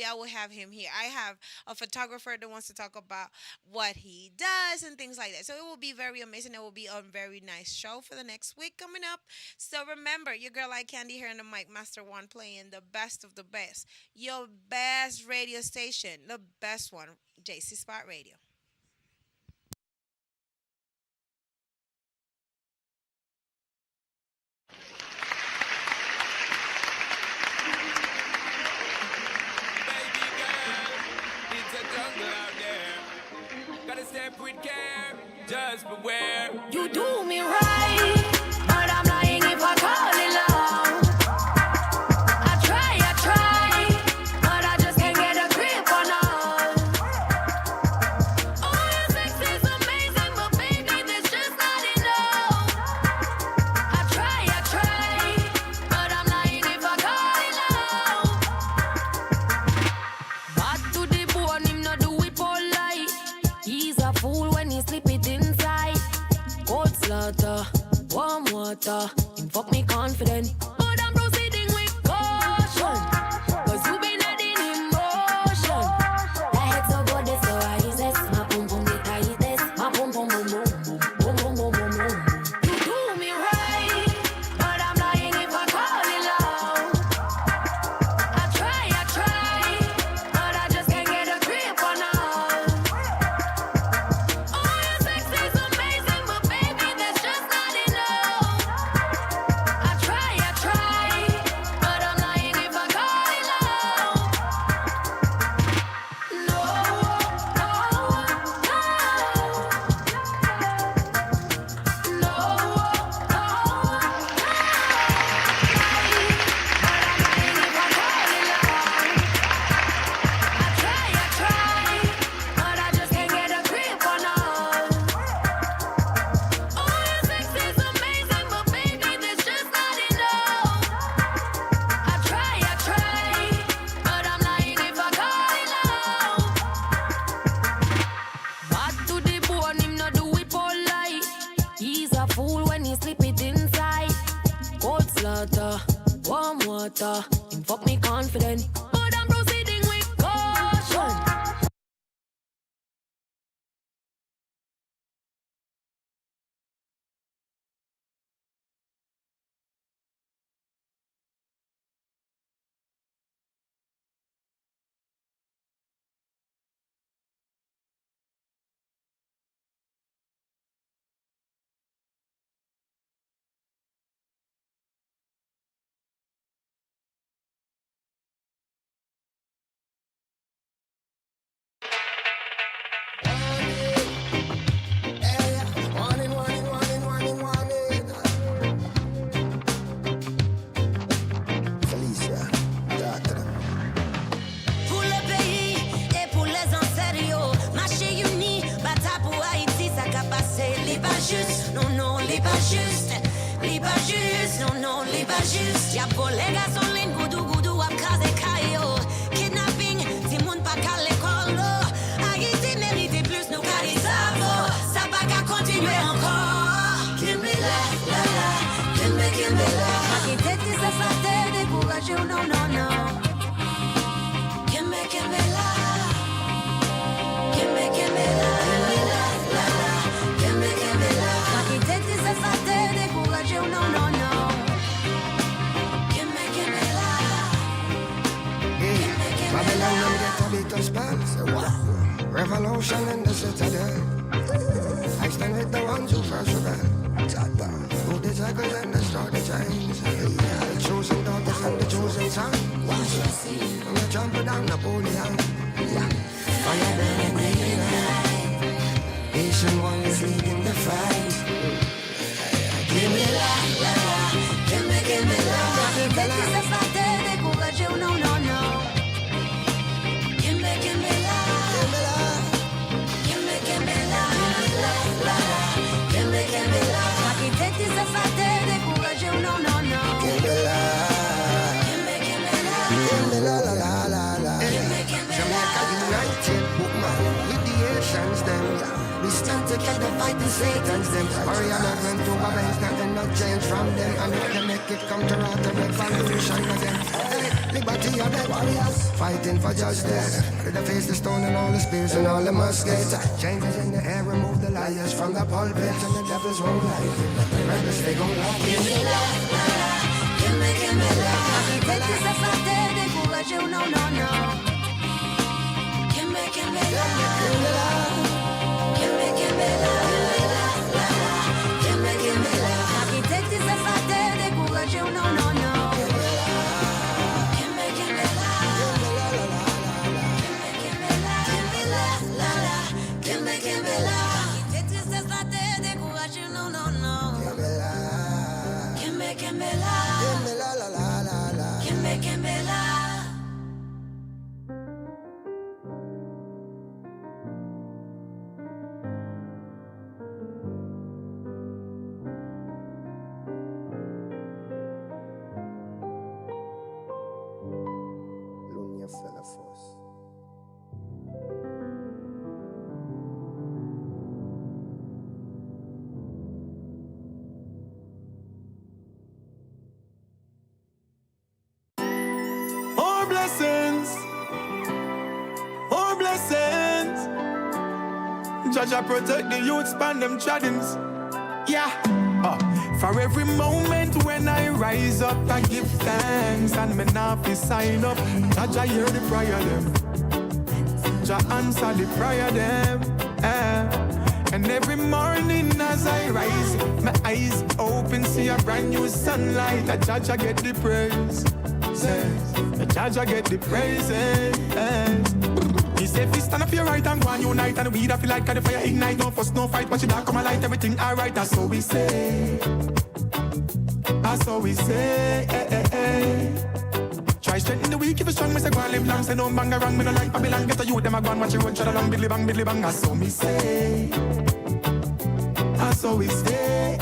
I will have him here. I have a photographer that wants to talk about what he does and things like that, so it will be very amazing. It will be a very nice show for the next week coming up. So remember, your girl EyeKndy here in the mic master one, playing the best of the best, your best radio station, the best one, JC Spot Radio. Step with care, just beware. You do me right, but I'm lying if I call it love. I try, but I just can't get a grip on us. Oh, your sex is amazing, but baby, there's just not enough. I try, but I'm lying if I call it love. But to the bone, him not do it polite. He's a fool when he slip it inside. Cold slaughter, warm water. Him fuck me confident, but I'm proceeding with caution. Cause you been adding emotion. The head so good, it's so rises. My pum pum the tightest. My pum pum boom boom boom boom boom boom boom boom. You do me right, but I'm lying if I call it love. I try, but I just can't get a grip on us. Oh, your sex is amazing, but baby, there's just not enough. I try, slaughter, warm water. Him fuck me confident, but I'm proceeding with caution. Pour le pays et pour les ancêtres, marché uni, bataille pour Haïti, ça qu'a passé. Les pas juste, non, non, les pas juste. Les pas juste, non, non, les pas juste. Y'a pour les gasolines, goudou, goudou, à case caillou. Kidnapping, si moun pas qu'à l'école. Haïti mérite plus, nous carisavons. Ça va qu'à continuer encore. Kimbila, la la, Kimbila. Architecte, ça va te décourager, non, non, non. Revolution in the citadel. I stand with the ones who first rebel. Who the jackals and destroy the chains. The chosen daughters and the chosen son. I'm gonna trample down Napoleon. Fire burning daylight. Asian warriors leading the fight. Give me la, la, la. Give me la. Architecte, ça va te décourager, non, non, non. Give me la. Architecte, ça va te décourager, non, non, non. Give me la. Jamaica united, bookman, with the Asians them. We stand together, fight the Satans them. Warrior movement to Babylon's nothing not change from them. And if they make it come to rot, to make revolution again. Hey, liberty of the warriors, fighting for justice. With the face, the stone and all the spears and all the muskets. Changes in the air, remove the liars from the pulpit. And the devils won't lie. The rebels, they gon' lie. Give me la. Architecte, ça va te décourager, non, non, non. Give me la. Architecte, ça va te décourager, non, non, non. Jaja protect the youth, span them chaddings. Yeah. For every moment when I rise up, I give thanks and me not fi sign up. Jaja hear the prayer them. Jah answer the prayer them. And every morning as I rise, my eyes open, see a brand new sunlight. Jaja get the praise. Jaja get the praises. He say if you stand up your right and go and unite, and we that feel like the fire ignite. No fuss, no fight, watch it all come alight. Everything alright, that's what we say. That's what we say. Try strengthen the weak, if you strong, me say go and live long. Say no bang around, me no like Babylon. Get a youth, them a go and watch you run, shut along, bidly bang, that's what me say. That's what we say.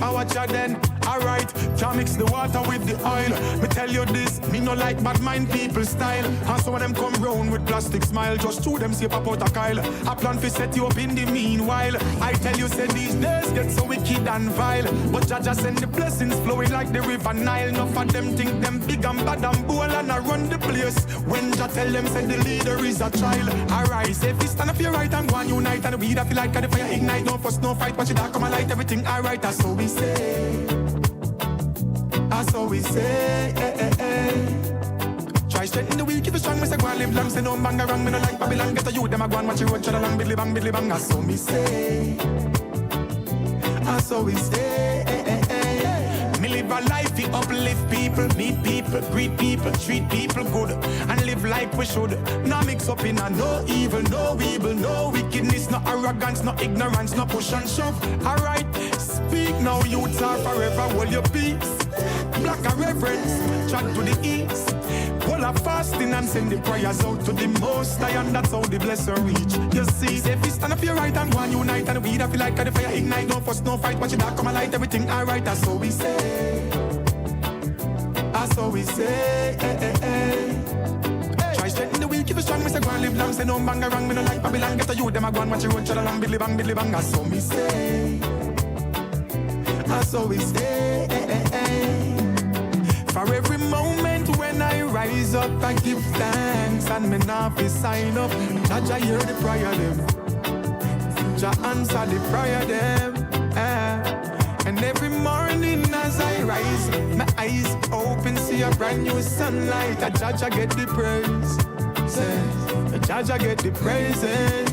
I watch you then, I Alright, can't mix the water with the oil. Me tell you this, me no like bad mind people style. And some of them come round with plastic smile. Just to them see pop out a Kyle. I plan to set you up in the meanwhile. I tell you, say these days get so wicked and vile. But Jah send the blessings flowing like the river Nile. Enough of them think them big and bad and bold and I run the place. When Jah tell them, say the leader is a child. Arise, if you stand up your right and go and unite. And we that feel like the fire ignite. No fuss, no fight, watch it dark come and light everything alright. That's so we say. That's all we say, Try straighten the weak, keep it strong, me say go and live long. Say no bang around, me no like Babylon. Get a youth, them a go and watch you road, along, bidly bang. That's all me say. That's all we say, Me live a life, we uplift people, meet people, greet people, treat people good, and live like we should. No mix up in a no evil, no wickedness, no arrogance, no ignorance, no push and shove. Alright, speak now, youths are forever, hold your peace. Black a reverence, chat to the east. Hold a fasting and send the prayers out to the most high, and that's how the blessing reach. You see, if you stand up your right and go and unite, and we that feel like the fire ignite. No fuss, no fight, watch it dark come and light everything alright. That's how we say. That's how we say. Try straighten the weak, keep it strong, me say go and live long. Say no bang around, me no like Babylon. Get a youth, them a go and watch you road, along, bidly bang. That's how we say. That's how we say. For every moment when I rise up, I give thanks and me not fi sign up. Jah hear the prayer them, Jah answer the prayer them. And every morning as I rise, my eyes open, see a brand new sunlight. Jah get the praise, Jah get the praises.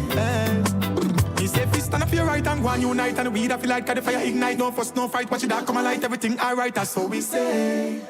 He say if you stand up your right and go and unite, and we that feel like the fire ignite. No fuss, no fight, watch it dark come and light everything alright. That's how we say.